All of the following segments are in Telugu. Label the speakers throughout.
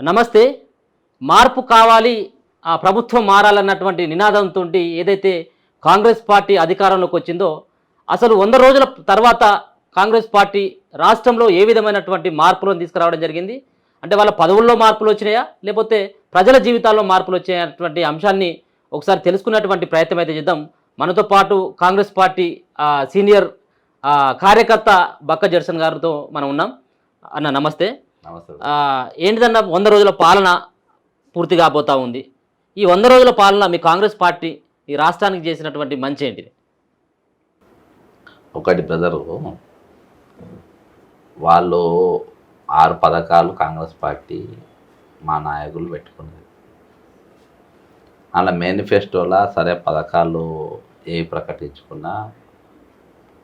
Speaker 1: నమస్తే. మార్పు కావాలి, ప్రభుత్వం మారాలన్నటువంటి నినాదంతో ఏదైతే కాంగ్రెస్ పార్టీ అధికారంలోకి వచ్చిందో, అసలు 100 రోజుల తర్వాత కాంగ్రెస్ పార్టీ రాష్ట్రంలో ఏ విధమైనటువంటి మార్పులను తీసుకురావడం జరిగింది? అంటే వాళ్ళ పదవుల్లో మార్పులు వచ్చినాయా? లేకపోతే ప్రజల జీవితాల్లో మార్పులు వచ్చాయన్నటువంటి అంశాన్ని ఒకసారి తెలుసుకున్నటువంటి ప్రయత్నం అయితే చేద్దాం. మనతో పాటు కాంగ్రెస్ పార్టీ సీనియర్ కార్యకర్త బక్క జర్సన్ గారితో మనం ఉన్నాం. అన్న నమస్తే.
Speaker 2: నమస్తే.
Speaker 1: ఏంటిదన్న 100 రోజుల పాలన పూర్తి కాబోతా ఉంది. ఈ 100 రోజుల పాలన మీ కాంగ్రెస్ పార్టీ ఈ రాష్ట్రానికి చేసినటువంటి మంచి ఏంటిది?
Speaker 2: ఒకటి బ్రదరు, వాళ్ళు 6 పథకాలు కాంగ్రెస్ పార్టీ మా నాయకులు పెట్టుకున్నది. అలా మేనిఫెస్టోలా సరే పథకాలు ఏ ప్రకటించుకున్నా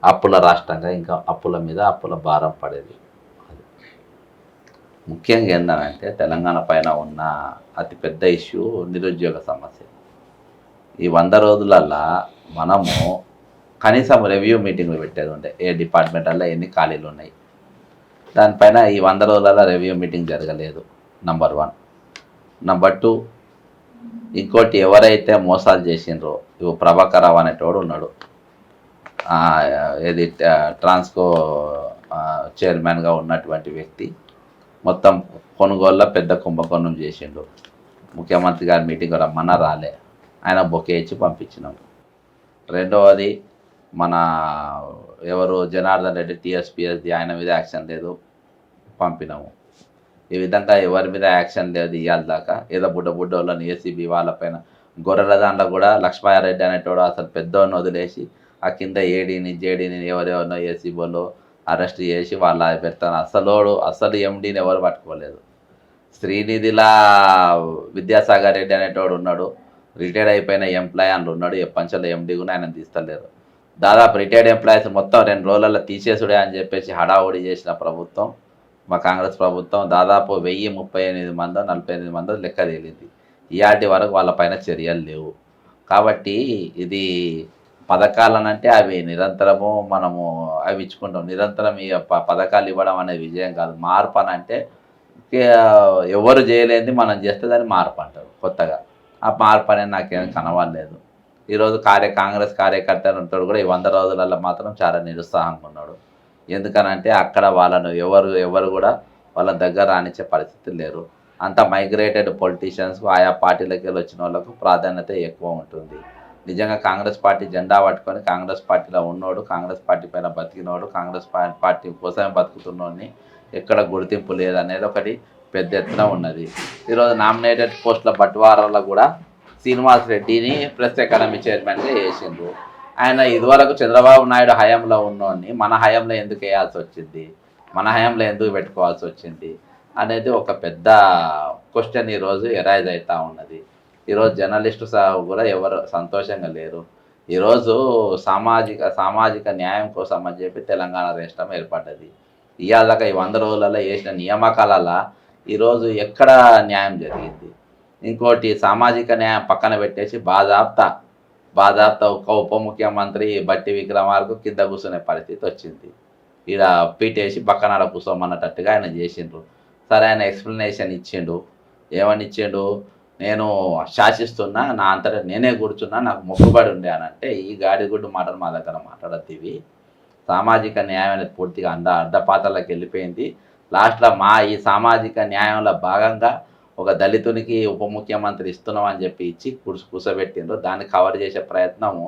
Speaker 2: అప్పుల రాష్ట్రంగా ఇంకా అప్పుల మీద అప్పుల భారం పడేది. ముఖ్యంగా ఏంటంటే తెలంగాణ పైన ఉన్న అతిపెద్ద ఇష్యూ నిరుద్యోగ సమస్య. ఈ 100 రోజులల్లో మనము కనీసం రివ్యూ మీటింగ్లు పెట్టేది ఉండే ఏ డిపార్ట్మెంట్లో ఎన్ని ఖాళీలు ఉన్నాయి. దానిపైన ఈ 100 రోజులలో రివ్యూ మీటింగ్ జరగలేదు. నంబర్ 1. నంబర్ 2, ఇంకోటి ఎవరైతే మోసాలు చేసిండ్రో, ఇవి ప్రభాకర్ రావు అనేటోడు ఉన్నాడు, ఏది ట్రాన్స్కో చైర్మన్గా ఉన్నటువంటి వ్యక్తి మొత్తం కొనుగోళ్ళ పెద్ద కుంభకోణం చేసిండు. ముఖ్యమంత్రి గారి మీటింగ్ రమ్మన్నా రాలే, ఆయన బొకే ఇచ్చి పంపించినాం. రెండవది, మన ఎవరు జనార్దన్ రెడ్డి టీఎస్పీఎస్ది, ఆయన మీద యాక్షన్ లేదు, పంపినాము. ఈ విధంగా ఎవరి మీద యాక్షన్ లేదు ఇవాళ దాకా. ఏదో బుడ్డోళ్ళని ఏసీబీ వాళ్ళపైన, గొర్రెల దాంట్లో కూడా లక్ష్మారెడ్డి అనేటోడు అసలు పెద్దోడిని వదిలేసి ఆ కింద ఏడీని జేడీని ఎవరెవరినో ఏసీబీలో అరెస్ట్ చేసి వాళ్ళ పెడతాను. అసలు ఎండీని ఎవరు పట్టుకోలేదు. శ్రీనిధిలా విద్యాసాగర్ రెడ్డి అనేటోడు ఉన్నాడు, రిటైర్డ్ అయిపోయిన ఎంప్లాయ్ అందులో ఉన్నాడు, పంచలో ఎండీ కూడా ఆయన తీస్తలేరు. దాదాపు రిటైర్డ్ ఎంప్లాయీస్ మొత్తం 2 రోజులలో తీసేసుడే అని చెప్పేసి హడావుడి చేసిన ప్రభుత్వం మా కాంగ్రెస్ ప్రభుత్వం. దాదాపు 1038 మందో 48 మందో లెక్క తేలింది. ఇయాటి వరకు వాళ్ళపైన చర్యలు లేవు. కాబట్టి ఇది పథకాలనంటే అవి నిరంతరము మనము అవి ఇచ్చుకుంటాం. నిరంతరం ఈ పథకాలు ఇవ్వడం అనేది విజయం కాదు. మార్పు అని అంటే ఎవరు చేయలేనిది మనం చేస్తే దాన్ని మార్పు అంటారు కొత్తగా. ఆ మార్పు అనేది నాకేం కనవలేదు. ఈరోజు కాంగ్రెస్ కార్యకర్తలతో కూడా ఈ 100 రోజులలో మాత్రం చాలా నిరుత్సాహంగా ఉన్నాడు. ఎందుకనంటే అక్కడ వాళ్ళను ఎవరు కూడా వాళ్ళ దగ్గర రానిచ్చే పరిస్థితి లేరు. అంత మైగ్రేటెడ్ పొలిటీషియన్స్, ఆయా పార్టీలకి వెళ్ళి వచ్చిన వాళ్ళకు ప్రాధాన్యత ఎక్కువ ఉంటుంది. నిజంగా కాంగ్రెస్ పార్టీ జెండా పట్టుకొని కాంగ్రెస్ పార్టీలో ఉన్నోడు, కాంగ్రెస్ పార్టీ పైన బతికినోడు, కాంగ్రెస్ పార్టీ కోసమే బతుకుతున్నోడిని ఎక్కడ గుర్తింపు లేదనేది ఒకటి పెద్ద ఎత్తున ఉన్నది. ఈరోజు నామినేటెడ్ పోస్టుల బట్వారాలో కూడా శ్రీనివాస్ రెడ్డిని ప్రెస్ అకాడమీ చైర్మన్గా వేసిండ్రు. ఆయన ఇదివరకు చంద్రబాబు నాయుడు హయాంలో ఉన్నోడిని మన హయాంలో ఎందుకు వేయాల్సి వచ్చింది, మన హయాంలో ఎందుకు పెట్టుకోవాల్సి వచ్చింది అనేది ఒక పెద్ద క్వశ్చన్ ఈరోజు ఎరైజ్ అవుతూ ఉన్నది. ఈరోజు జర్నలిస్టు కూడా ఎవరు సంతోషంగా లేరు. ఈరోజు సామాజిక న్యాయం కోసం అని చెప్పి తెలంగాణ రాష్ట్రం ఏర్పడ్డది. ఇవాళ ఈ 100 రోజులలో వేసిన నియామకాలలో ఈరోజు ఎక్కడ న్యాయం జరిగింది? ఇంకోటి, సామాజిక న్యాయం పక్కన పెట్టేసి బాజాప్తా ఒక ఉప ముఖ్యమంత్రి బట్టి విక్రమార్కు కింద కూర్చునే పరిస్థితి వచ్చింది. ఈడ పీటేసి పక్కనాడ కూర్చోమన్నట్టుగా ఆయన చేసిండ్రు. సరే, ఆయన ఎక్స్ప్లెనేషన్ ఇచ్చిండు. ఏమని ఇచ్చిండు? నేను శాసిస్తున్నా, నా అంతటా నేనే కూర్చున్నా, నాకు మొక్కుబడి ఉండే అని అంటే, ఈ గాడిగుడ్డు మాటలు మా దగ్గర మాట్లాడద్దు. ఇవి సామాజిక న్యాయం అనేది పూర్తిగా అడ్డపాతలకు వెళ్ళిపోయింది. లాస్ట్లో ఈ సామాజిక న్యాయంలో భాగంగా ఒక దళితునికి ఉప ముఖ్యమంత్రి ఇస్తున్నాం అని చెప్పి ఇచ్చి కూర్చోబెట్టిండ్రు. దాన్ని కవర్ చేసే ప్రయత్నము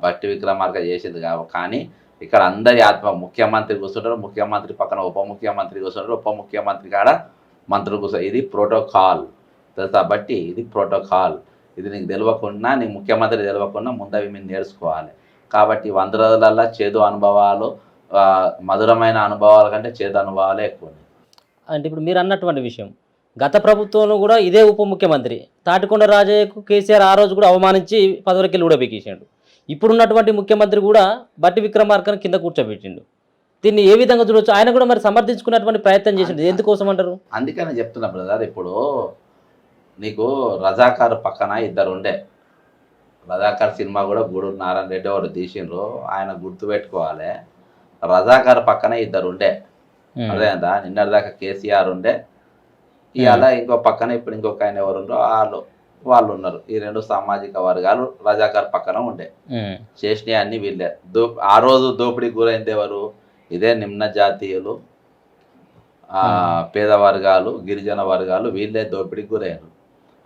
Speaker 2: బట్టి విక్రమార్క చేసింది కానీ ఇక్కడ అందరి ముఖ్యమంత్రి కూర్చుంటారు, ముఖ్యమంత్రి పక్కన ఉప ముఖ్యమంత్రి కూర్చుంటారు, ఉప ముఖ్యమంత్రి కాడ మంత్రులు కూర్చో. ఇది ప్రోటోకాల్ తెలుసా? బట్టి ఇది ప్రోటోకాల్. ఇది నీకు తెలియకుండా, నీ ముఖ్యమంత్రి తెలియకుండా ముందవి మీరు నేర్చుకోవాలి. కాబట్టి 100 రోజులల్లో చేదు అనుభవాలు, మధురమైన అనుభవాల కంటే చేదు అనుభవాలే ఎక్కువ.
Speaker 1: అంటే ఇప్పుడు మీరు అన్నటువంటి విషయం, గత ప్రభుత్వంలో కూడా ఇదే ఉప ముఖ్యమంత్రి తాటికొండ రాజయ్యకు కేసీఆర్ ఆ రోజు కూడా అవమానించి పదవికి ఊడబెక్కేసాడు. ఇప్పుడున్నటువంటి ముఖ్యమంత్రి కూడా బట్టి విక్రమార్కను కింద కూర్చోబెట్టిండు. దీన్ని ఏ విధంగా చూడవచ్చు? ఆయన కూడా మరి సమర్థించుకున్నటువంటి ప్రయత్నం చేసిండు. ఎందుకోసం అంటారు?
Speaker 2: అందుకని చెప్తున్నా బ్రదర్, ఇప్పుడు నీకు రజాకార్ పక్కన 2 ఉండే. రజాకార్ సినిమా కూడా గూడూరు నారాయణ రెడ్డి ఎవరు తీసిండ్రు, ఆయన గుర్తుపెట్టుకోవాలి. రజాకార్ పక్కన 2 ఉండే. అదేందా, నిన్నటిదాకా కేసీఆర్ ఉండే, ఇవాళ ఇంకో పక్కన ఇప్పుడు ఇంకొక ఆయన ఎవరు ఉన్నారో వాళ్ళు ఉన్నారు. ఈ రెండు సామాజిక వర్గాలు రజాకార్ పక్కన ఉండే చేసినవి అన్ని వీళ్ళే. ఆ రోజు దోపిడీ గురైంది ఎవరు? ఇదే నిమ్న జాతీయులు, పేద వర్గాలు, గిరిజన వర్గాలు వీళ్ళే దోపిడీకి గురయ్యారు,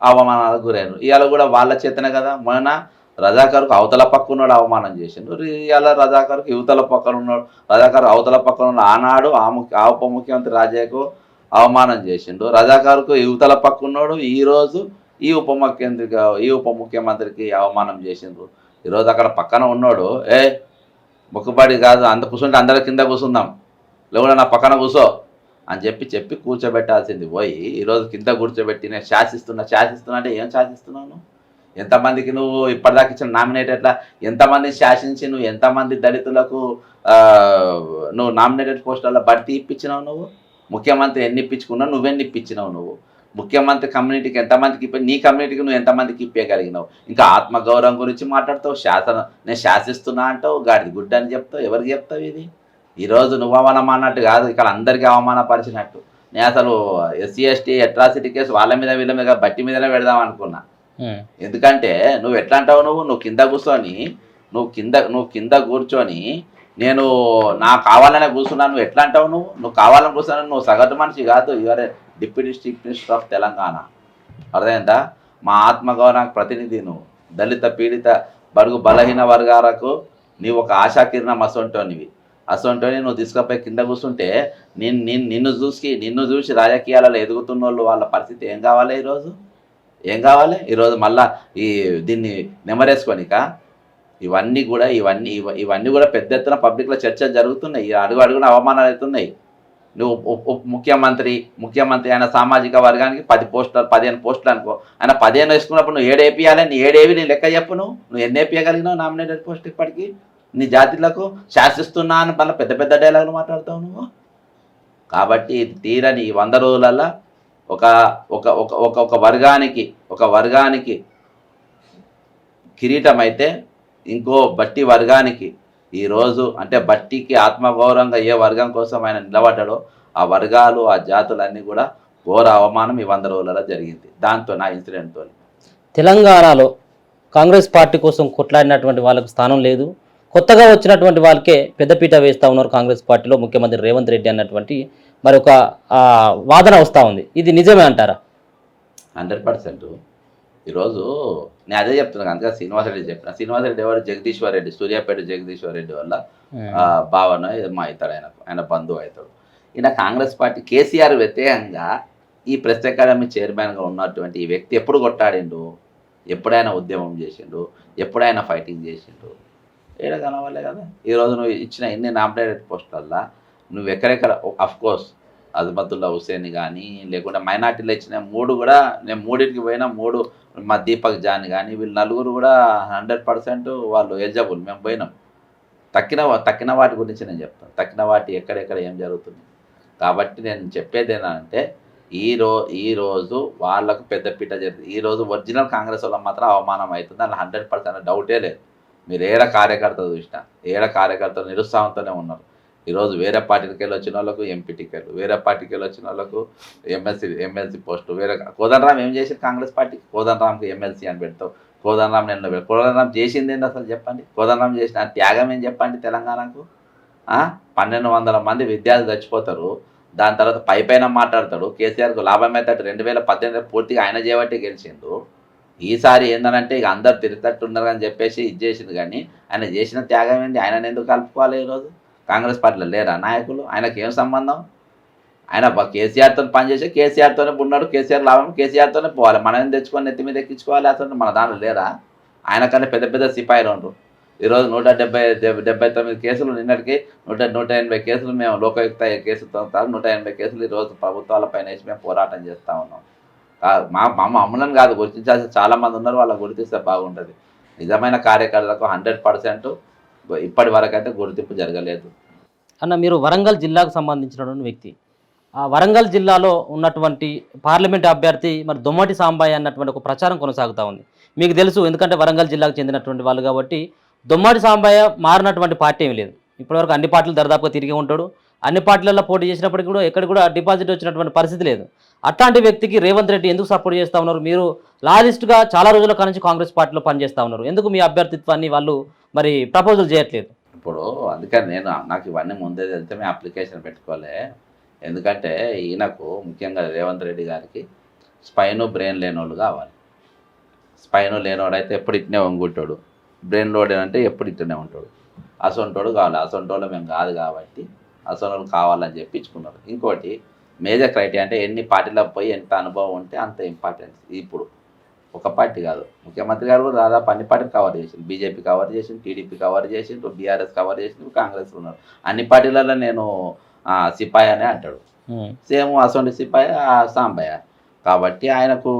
Speaker 2: అవమానాలకు గురయ్యారు. ఇవాళ కూడా వాళ్ళ చేతనే కదా. మొన్న రజాకారుకు అవతల పక్క ఉన్నాడు అవమానం చేసిండు, ఇవాళ రజాకారుకు యువతల పక్కన ఉన్నాడు. రజాకారు అవతల పక్కన ఉన్న ఆనాడు ఆ ఉప ముఖ్యమంత్రి రాజాకు అవమానం చేసిండు. రజాకారుకు యువతల పక్క ఉన్నాడు, ఈరోజు ఈ ఉప ముఖ్యమంత్రికి అవమానం చేసిండ్రు. ఈరోజు అక్కడ పక్కన ఉన్నాడు, మొక్కుబడి కాదు, అంత కూర్చుంటే అందరి కింద కూర్చుందాం, లేకుండా నా పక్కన కూర్చో అని చెప్పి కూర్చోబెట్టాల్సింది పోయి ఈరోజు కింద కూర్చోబెట్టి నేను శాసిస్తున్నా అంటే ఏం శాసిస్తున్నావు? ఎంతమందికి నువ్వు ఇప్పటిదాకా ఇచ్చిన నామినేటెడ్లా ఎంతమందిని శాసించి నువ్వు ఎంతమంది దళితులకు నువ్వు నామినేటెడ్ పోస్టులలో భర్తీ ఇప్పించినావు? నువ్వు ముఖ్యమంత్రి ఎన్ని ఇప్పించుకున్నావు? నువ్వెన్ని ఇప్పించినావు? నువ్వు ముఖ్యమంత్రి కమ్యూనిటీకి ఎంతమందికి నీ కమ్యూనిటీకి నువ్వు ఎంతమందికి ఇప్పగలిగినావు? ఇంకా ఆత్మగౌరవం గురించి మాట్లాడతావు, నేను శాసిస్తున్నా అంటావు, గాడిది గుడ్డ అని చెప్తావు. ఎవరికి చెప్తావు ఇది? ఈరోజు నువ్వు అవమానం అన్నట్టు కాదు, ఇక్కడ అందరికీ అవమానపరిచినట్టు. నేను అసలు ఎస్సీ ఎస్టీ అట్రాసిటీ కేసు వాళ్ళ మీద వీళ్ళ మీద బట్టి మీదనే పెడదాం అనుకున్నా. ఎందుకంటే నువ్వు ఎట్లా అంటావు? నువ్వు కింద కూర్చొని నువ్వు కింద కూర్చొని నేను నాకు కావాలనే కూర్చున్నా, నువ్వు ఎట్లా అంటావు? నువ్వు కావాలని కూర్చున్నా, నువ్వు సగటు మనిషి కాదు, your deputy chief minister of Telangana. అర్థమైందా? మా ఆత్మగౌరవానికి ప్రతినిధి నువ్వు. దళిత పీడిత బడుగు బలహీన వర్గాలకు నీవు ఒక ఆశాకిరణం అసొంటోని నువ్వు తీసుకుపోయి కింద కూర్చుంటే నిన్ను చూసి రాజకీయాలలో ఎదుగుతున్న వాళ్ళు వాళ్ళ పరిస్థితి ఏం కావాలి? ఏం కావాలి ఈరోజు? మళ్ళా దీన్ని నెమరేసుకోనిక ఇవన్నీ కూడా పెద్ద ఎత్తున పబ్లిక్లో చర్చలు జరుగుతున్నాయి. అడుగున అవమానాలు అవుతున్నాయి. నువ్వు ముఖ్యమంత్రి ఆయన సామాజిక వర్గానికి 15 పోస్టులు అనుకో, ఆయన 15 వేసుకున్నప్పుడు నువ్వు 7 వేపియాలి. నీ 7 నీ లెక్క చెప్పు. నువ్వు ఎన్ని వేపియగలిగినావు నామినేటెడ్ పోస్ట్ ఇప్పటికీ? నీ జాతిలకు శాసిస్తున్నా అని మళ్ళీ పెద్ద డైలాగులు మాట్లాడతావు నువ్వు. కాబట్టి తీరని 100 రోజులలో ఒక వర్గానికి కిరీటం అయితే ఇంకో బట్టి వర్గానికి ఈరోజు అంటే బట్టికి ఆత్మగౌరవంగా ఏ వర్గం కోసం ఆయన నిలబడ్డాడో ఆ వర్గాలు ఆ జాతులన్నీ కూడా ఘోర అవమానం ఈ 100 రోజులలో జరిగింది. దాంతో నా ఇన్సిడెంట్తో
Speaker 1: తెలంగాణలో కాంగ్రెస్ పార్టీ కోసం కొట్లాడినటువంటి వాళ్ళకు స్థానం లేదు, కొత్తగా వచ్చినటువంటి వాళ్ళకే పెద్దపీట వేస్తూ ఉన్నారు కాంగ్రెస్ పార్టీలో ముఖ్యమంత్రి రేవంత్ రెడ్డి అన్నటువంటి మరి ఒక వాదన వస్తూ ఉంది. ఇది నిజమే అంటారా?
Speaker 2: 100%. ఈరోజు నేను అదే చెప్తున్నాను, అందుకే శ్రీనివాసరెడ్డి చెప్పిన. శ్రీనివాసరెడ్డి ఎవరు? జగదీశ్వర్ రెడ్డి, సూర్యాపేట జగదీశ్వర్ రెడ్డి వల్ల భావన మా అవుతాడు, ఆయన బంధువు అవుతాడు. ఈయన కాంగ్రెస్ పార్టీ కేసీఆర్ వ్యతిరేకంగా ఈ ప్రెస్ అకాడమీ చైర్మన్గా ఉన్నటువంటి ఈ వ్యక్తి ఎప్పుడు కొట్టాడిండు? ఎప్పుడైనా ఉద్యమం చేసిండు? ఎప్పుడైనా ఫైటింగ్ చేసిండు? ఏడ కనవాలే కదా. ఈరోజు నువ్వు ఇచ్చిన ఇన్ని నామినేటెడ్ పోస్టులల్లో నువ్వు ఎక్కడెక్కడ అఫ్కోర్స్ అజ్మతుల్లా హుసేన్ కానీ లేకుంటే మైనార్టీలో ఇచ్చిన 3 కూడా నేను 3కి పోయినా 3 మా దీపక్ జాన్ కానీ వీళ్ళు 4 కూడా 100% వాళ్ళు ఎలిజిబుల్. మేము పోయినాం. తక్కిన వాటి గురించి నేను చెప్తాను, తక్కిన వాటి ఎక్కడెక్కడ ఏం జరుగుతుంది. కాబట్టి నేను చెప్పేది ఏంటంటే ఈరోజు వాళ్ళకు పెద్దపీట జరుగుతుంది. ఈరోజు ఒరిజినల్ కాంగ్రెస్ వాళ్ళకి మాత్రం అవమానం అవుతుంది, అందులో 100% డౌటే లేదు. మీరు ఏడ కార్యకర్తలు నిరుత్సాహంతోనే ఉన్నారు. ఈరోజు వేరే పార్టీకి వెళ్ళి వచ్చిన వాళ్ళకు ఎంపీ టికెట్లు, వేరే పార్టీకి వెళ్ళి వచ్చిన వాళ్ళకు ఎమ్మెల్సీ పోస్టు. కోదండరాం ఏం చేసి కాంగ్రెస్ పార్టీకి? కోదండరాంకి ఎమ్మెల్సీ అని పెడతావు. కోదండరాం నేను కోదండరాం చేసింది ఏంటి అసలు చెప్పండి? కోదండరాం చేసిన త్యాగం ఏం చెప్పండి తెలంగాణకు? 1200 మంది విద్యార్థులు చచ్చిపోతారు, దాని తర్వాత పైన మాట్లాడతాడు. కేసీఆర్కు లాభం అయితే 2018 పూర్తిగా ఆయన చేయబట్టి గెలిచిండు. ఈసారి ఏందనంటే ఇక అందరు తిరుగుతట్టున్నారు అని చెప్పేసి ఇది చేసింది. కానీ ఆయన చేసిన త్యాగం ఏంది? ఆయన ఎందుకు కలుపుకోవాలి? ఈరోజు కాంగ్రెస్ పార్టీలో లేరా నాయకులు? ఆయనకి ఏం సంబంధం? ఆయన కేసీఆర్తో పనిచేసి కేసీఆర్తోనే ఉన్నాడు, కేసీఆర్ లాభం కేసీఆర్తోనే పోవాలి. మనం తెచ్చుకొని నెత్తి మీద ఎక్కించుకోవాలి. అసలు మన దాంట్లో లేరా? ఆయనకన్నా పెద్ద సిపాయిలు ఉండరు. ఈరోజు 179 కేసులు, నిన్నటికి 180 కేసులు మేము లోకాయుక్త కేసులతో 180 కేసులు ఈరోజు ప్రభుత్వాలపైన వేసి మేము పోరాటం చేస్తూ ఉన్నాం. మా అమ్ములను కాదు గుర్తించాల్సిన చాలామంది ఉన్నారు, వాళ్ళని గుర్తిస్తే బాగుంటుంది. నిజమైన కార్యకర్తలకు 100% ఇప్పటి వరకు అయితే గుర్తింపు జరగలేదు.
Speaker 1: అన్న, మీరు వరంగల్ జిల్లాకు సంబంధించినటువంటి వ్యక్తి. ఆ వరంగల్ జిల్లాలో ఉన్నటువంటి పార్లమెంట్ అభ్యర్థి మరి దొమ్మటి సాంబయ్య అన్నటువంటి ఒక ప్రచారం కొనసాగుతూ ఉంది. మీకు తెలుసు, ఎందుకంటే వరంగల్ జిల్లాకు చెందినటువంటి వాళ్ళు కాబట్టి. దొమ్మటి సాంబయ్య మారినటువంటి పార్టీ ఏమీ లేదు. ఇప్పటివరకు అన్ని పార్టీలు దరిదాపుగా తిరిగి ఉంటాడు. అన్ని పార్టీలలో పోటీ చేసినప్పటికీ కూడా ఎక్కడ కూడా డిపాజిట్ వచ్చినటువంటి పరిస్థితి లేదు. అట్లాంటి వ్యక్తికి రేవంత్ రెడ్డి ఎందుకు సపోర్ట్ చేస్తూ ఉన్నారు? మీరు లాజిస్ట్గా చాలా రోజుల కాడ నుంచి కాంగ్రెస్ పార్టీలో పనిచేస్తూ ఉన్నారు, ఎందుకు మీ అభ్యర్థిత్వాన్ని వాళ్ళు మరి ప్రపోజల్ చేయట్లేదు?
Speaker 2: ఇప్పుడు అందుకని నాకు ఇవన్నీ ముందే తెలిస్తే మేము అప్లికేషన్ పెట్టుకోలే. ఎందుకంటే ఈయనకు ముఖ్యంగా రేవంత్ రెడ్డి గారికి స్పైను బ్రెయిన్ లేనోళ్ళు కావాలి. స్పైను లేనోడైతే ఎప్పుడు ఇట్నే వంగుంటాడు, బ్రెయిన్ లోడ్ అంటే ఎప్పుడు ఇట్లనే ఉంటాడు. అసొంటోడు కావాలి. అసొంటోళ్ళు మేము కాదు కాబట్టి అసొంటోళ్ళు కావాలని చెప్పి ఇచ్చుకున్నారు. ఇంకోటి మేజర్ క్రైటీరియా అంటే ఎన్ని పార్టీలకు పోయి ఎంత అనుభవం ఉంటే అంత ఇంపార్టెన్స్. ఇప్పుడు ఒక పార్టీ కాదు, ముఖ్యమంత్రి గారు కూడా దాదాపు అన్ని పార్టీలు కవర్ చేసిండు. బీజేపీ కవర్ చేసిండు, టీడీపీ కవర్ చేసిండు, బీఆర్ఎస్ కవర్ చేసిండు, కాంగ్రెస్ ఉన్నారు. అన్ని పార్టీలలో నేను సిపాయి అనే అంటాడు. సేమ్ అసొంటి సిపాయి సాంబయ్య. కాబట్టి ఆయనకు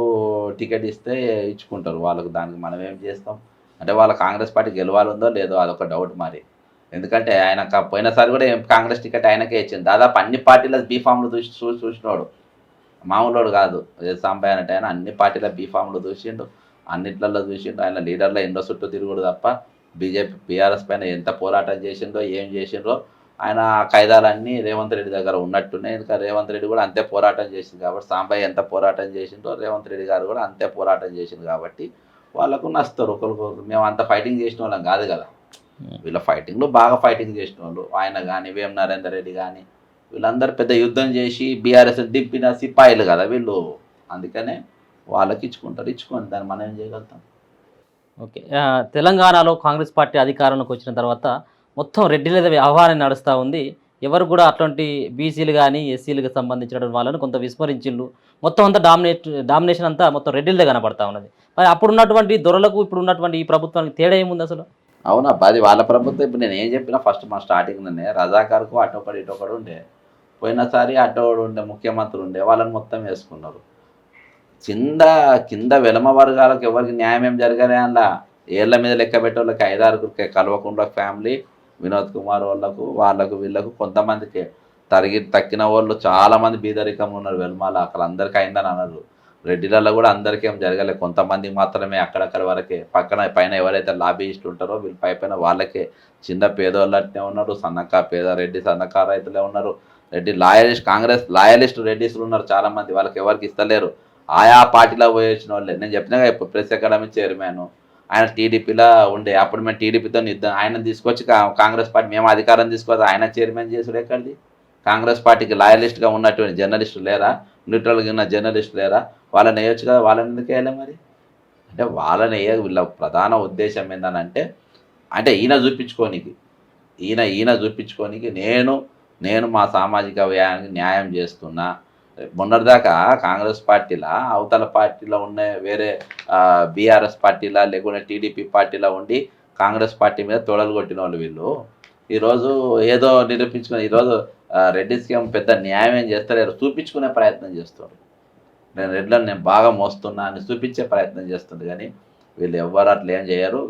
Speaker 2: టికెట్ ఇస్తే ఇచ్చుకుంటారు వాళ్ళకు. దానికి మనం ఏం చేస్తాం అంటే వాళ్ళ కాంగ్రెస్ పార్టీ గెలవాలుందో లేదో అదొక డౌట్ మరి. ఎందుకంటే ఆయన పోయినసారి కూడా కాంగ్రెస్ టికెట్ ఆయనకే ఇచ్చింది. దాదాపు అన్ని పార్టీల బీఫామ్లు చూసినోడు, మామూలుడు కాదు. సాంబయ్య అంటే ఆయన అన్ని పార్టీల బీఫామ్లు చూసిండు, అన్నిట్లలో చూసిండు. ఆయన లీడర్లో ఎన్నో చుట్టూ తిరుగుడు తప్ప బీజేపీ బీఆర్ఎస్ పైన ఎంత పోరాటం చేసిండో ఏం చేసిండ్రో ఆయన ఖైదాలన్నీ రేవంత్ రెడ్డి దగ్గర ఉన్నట్టున్నాయి. ఇంకా రేవంత్ రెడ్డి కూడా అంతే పోరాటం చేసింది కాబట్టి, సాంబయ్య ఎంత పోరాటం చేసిండో రేవంత్ రెడ్డి గారు కూడా అంతే పోరాటం చేసింది కాబట్టి వాళ్ళకు నచ్చుతారు ఒకరికొకరు. మేము అంత ఫైటింగ్ చేసిన వాళ్ళం కాదు కదా, వీళ్ళ ఫైటింగ్లో బాగా ఫైటింగ్ చేసిన వాళ్ళు. ఆయన కానీ వేం నరేందర్ రెడ్డి కానీ వీళ్ళందరూ పెద్ద యుద్ధం చేసి బీఆర్ఎస్ దింపిన సిపాయిలు కదా వీళ్ళు. అందుకనే వాళ్ళకి ఇచ్చుకుంటారు. ఇచ్చుకోండి, దాన్ని మనం ఏం చేయగలుగుతాం.
Speaker 1: ఓకే. తెలంగాణలో కాంగ్రెస్ పార్టీ అధికారంలోకి వచ్చిన తర్వాత మొత్తం రెడ్డిల వ్యవహారం నడుస్తూ ఉంది. ఎవరు కూడా అట్లాంటి బీసీలు కానీ ఎస్సీలకు సంబంధించిన వాళ్ళని కొంత విస్మరించిండ్రు. మొత్తం అంతా డామినేషన్ అంతా మొత్తం రెడ్డిలదే కనబడతా ఉన్నది. మరి అప్పుడు ఉన్నటువంటి దొరలకు ఇప్పుడు ఉన్నటువంటి ఈ ప్రభుత్వానికి తేడా ఏముంది అసలు?
Speaker 2: అవునా, అది వాళ్ళ ప్రభుత్వం. ఇప్పుడు నేను ఏం చెప్పినా ఫస్ట్ మా స్టార్టింగ్లోనే రజాకార్కు అటొకడు ఇటొకడు ఉండే. పోయినసారి అటోడు ఉండే ముఖ్యమంత్రి ఉండే, వాళ్ళని మొత్తం వేసుకున్నారు. కింద వెలమ వర్గాలకు ఎవరికి న్యాయం ఏం జరగలే. అందులో ఏళ్ళ మీద లెక్క పెట్టే వాళ్ళకి 5-6 కల్వకుండా ఫ్యామిలీ, వినోద్ కుమార్ వాళ్ళకు వీళ్ళకు కొంతమందికి తక్కిన వాళ్ళు చాలామంది బీదరికంలో ఉన్నారు వెల్మాల. అక్కడ అందరికీ అయిందని అన్నారు. రెడ్డిలలో కూడా అందరికీ ఏం జరగలేదు, కొంతమందికి మాత్రమే అక్కడక్కడ వరకే. పైన ఎవరైతే లాబీయిస్టులు ఉంటారో వీళ్ళు పైన వాళ్ళకే. చిన్న పేదోళ్ళు అట్నే ఉన్నారు, రెడ్డి సన్నకారు రైతులే ఉన్నారు, రెడ్డి కాంగ్రెస్ లాయలిస్ట్ రెడ్డిస్లు ఉన్నారు చాలామంది. వాళ్ళకి ఎవరికి ఇస్తలేరు. ఆయా పార్టీలో పోయి వచ్చిన వాళ్ళే. నేను చెప్పినా ఇప్పుడు ప్రెస్ అకాడమీ చైర్మన్ ఆయన టీడీపీలో ఉండే. అప్పుడు మేము టీడీపీతో యుద్ధం, ఆయన తీసుకొచ్చి కాంగ్రెస్ పార్టీ మేము అధికారం తీసుకొచ్చి ఆయన చైర్మన్ చేసుడు ఎక్కడిది? కాంగ్రెస్ పార్టీకి లాయలిస్ట్గా ఉన్నటువంటి జర్నలిస్టులు లేరా? న్యూట్రల్గా ఉన్న జర్నలిస్టులు లేరా? వాళ్ళని వేయొచ్చు కదా, వాళ్ళని ఎందుకు వేయాలి మరి? అంటే వాళ్ళని వీళ్ళ ప్రధాన ఉద్దేశం ఏంటనంటే అంటే ఈయన చూపించుకోనికి నేను మా సామాజిక వ్యయానికి న్యాయం చేస్తున్నా. మొన్నటిదాకా కాంగ్రెస్ పార్టీలో అవతల పార్టీలో ఉన్న వేరే బీఆర్ఎస్ పార్టీలా లేకుంటే టీడీపీ పార్టీలో ఉండి కాంగ్రెస్ పార్టీ మీద తొడలు కొట్టిన వాళ్ళు వీళ్ళు ఈరోజు ఏదో నిరూపించుకుని ఈరోజు రెడ్డిస్కి ఏం పెద్ద న్యాయం ఏం చేస్తలేరు, చూపించుకునే ప్రయత్నం చేస్తారు. నేను బాగా మోస్తున్నా అని చూపించే ప్రయత్నం చేస్తుంది. కానీ వీళ్ళు ఎవ్వరు అట్లా ఏం చేయరు.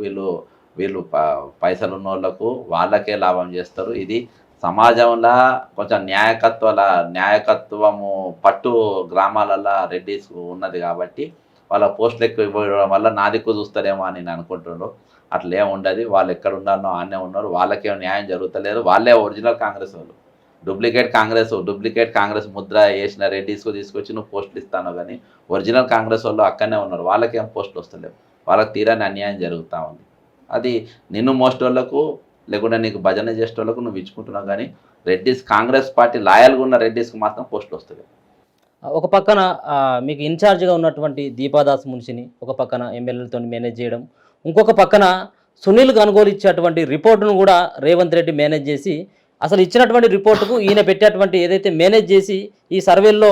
Speaker 2: వీళ్ళు పైసలు ఉన్న వాళ్ళకే లాభం చేస్తారు. ఇది సమాజంలో కొంచెం న్యాయకత్వము పట్టు గ్రామాలలో రెడ్డిస్ ఉన్నది కాబట్టి వాళ్ళ పోస్టులు ఎక్కువ ఇవ్వడం వల్ల నా దిక్కు చూస్తారేమో అని నేను అనుకుంటున్నాను. అట్లా ఏమి ఉండదు. వాళ్ళు ఎక్కడ ఉండాలనో ఆనే ఉన్నారు. వాళ్ళకేం న్యాయం జరుగుతలేదు. వాళ్ళే ఒరిజినల్ కాంగ్రెస్ వాళ్ళు. డూప్లికేట్ కాంగ్రెస్ ముద్ర వేసిన రెడ్డిస్కు తీసుకొచ్చి నువ్వు పోస్టులు ఇస్తాను, కానీ ఒరిజినల్ కాంగ్రెస్ వాళ్ళు అక్కడనే ఉన్నారు. వాళ్ళకేం పోస్టులు వస్తలేవు. వాళ్ళకి తీరాని అన్యాయం జరుగుతూ ఉంది. అది నిన్ను మోస్టోళ్లకు లేకుంటే నీకు భజన చేసేటోళ్ళకు నువ్వు ఇచ్చుకుంటున్నావు. కానీ రెడ్డిస్ కాంగ్రెస్ పార్టీ లాయల్గా ఉన్న రెడ్డిస్కి మాత్రం పోస్టులు వస్తలేవు.
Speaker 1: ఒక పక్కన మీకు ఇన్ఛార్జ్గా ఉన్నటువంటి దీపాదాస్ మున్షిని ఒక పక్కన ఎమ్మెల్యేలతో మేనేజ్ చేయడం, ఇంకొక పక్కన సునీల్ గన్గోలు ఇచ్చేటువంటి రిపోర్టును కూడా రేవంత్ రెడ్డి మేనేజ్ చేసి అసలు ఇచ్చినటువంటి రిపోర్టుకు ఈయన పెట్టేటువంటి ఏదైతే మేనేజ్ చేసి ఈ సర్వేల్లో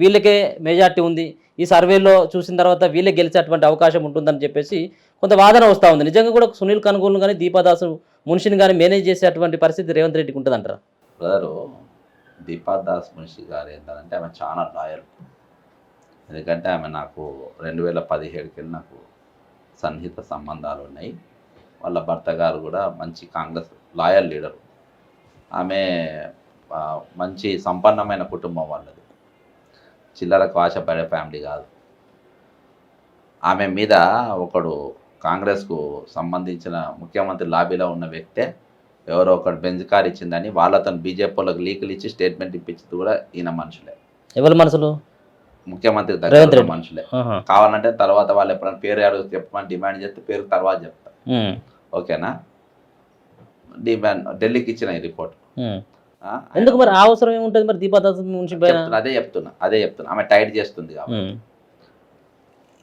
Speaker 1: వీళ్ళకే మెజార్టీ ఉంది, ఈ సర్వేలో చూసిన తర్వాత వీళ్ళే గెలిచేటువంటి అవకాశం ఉంటుందని చెప్పేసి కొంత వాదన వస్తూ ఉంది. నిజంగా కూడా సునీల్ కనుగోలు కానీ దీపాదాస్ మున్షిని కానీ మేనేజ్ చేసేటువంటి పరిస్థితి రేవంత్ రెడ్డికి ఉంటుందంటారా?
Speaker 2: బ్రదరు, దీపాదాస్ మున్షి గారు ఏంటంటే ఆమె చాలా లాయల్. ఎందుకంటే ఆమె నాకు 2017కి నాకు సన్నిహిత సంబంధాలు ఉన్నాయి. వాళ్ళ భర్త గారు కూడా మంచి కాంగ్రెస్ లాయల్ లీడరు. ఆమె మంచి సంపన్నమైన కుటుంబం వాళ్ళది, చిల్లరకు ఆశపడే ఫ్యామిలీ కాదు. ఆమె మీద ఒకడు కాంగ్రెస్కు సంబంధించిన ముఖ్యమంత్రి లాబీలో ఉన్న వ్యక్తే ఎవరో ఒకటి బెంజ్ కార్ ఇచ్చిందని వాళ్ళతో బీజేపీ వాళ్ళకి లీకులు ఇచ్చి స్టేట్మెంట్ ఇప్పించింది కూడా ఈయన మనుషులే.
Speaker 1: ఎవరి మనసులు?
Speaker 2: ముఖ్యమంత్రి
Speaker 1: రేవంత్
Speaker 2: దగ్గర
Speaker 1: రెడ్డి.
Speaker 2: మనుషులే.
Speaker 1: ఆహా.
Speaker 2: కావాలంటే తర్వాత వాళ్ళు ఎప్పుడైనా పేరు అడుగు చెప్పమని డిమాండ్ చేస్తే పేరు తర్వాత చెప్తా. ఓకేనా? డిమాండ్ ఢిల్లీకి ఇచ్చిన ఈ రిపోర్ట్.
Speaker 1: ఎందుకు మరి ఆ అవసరం ఏముంటుంది మరి దీపాదాస్ మున్షి పైన?
Speaker 2: అదే చెప్తున్నా ఆమె టైట్ చేస్తుంది కాబట్టి.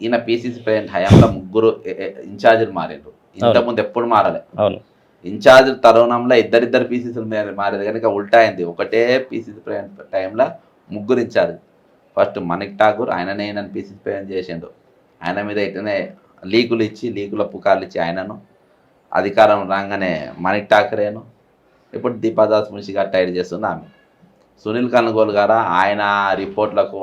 Speaker 2: ఈయన పిసిసి ప్రెసిడెంట్ హయాంలో 3 ఇన్ఛార్జీలు మారిండ్రు. ఇంతకుముందు ఎప్పుడు మారలే.
Speaker 1: అవును.
Speaker 2: ఇన్ఛార్జ్ తరుణంలో ఇద్దరిద్దరు పీసీసీలు మారేది కనుక ఉల్టా అయింది. ఒకటే పీసీసీ ప్రెసిడెంట్ టైంలో 3 ఇన్ఛార్జ్. ఫస్ట్ మణిక్ ఠాకూర్ ఆయననే నన్ను పీసీసీ ప్రెసిడెంట్ చేసిండు. ఆయన మీద ఇట్లనే లీకుల పుకార్లు ఇచ్చి ఆయనను అధికారం రాగానే మణిక్ ఠాకరేను, ఇప్పుడు దీపాదాస్ మున్షి గారు టైట్ చేస్తుంది ఆమె. సునీల్ కనుగోలు గారా ఆయన రిపోర్ట్లకు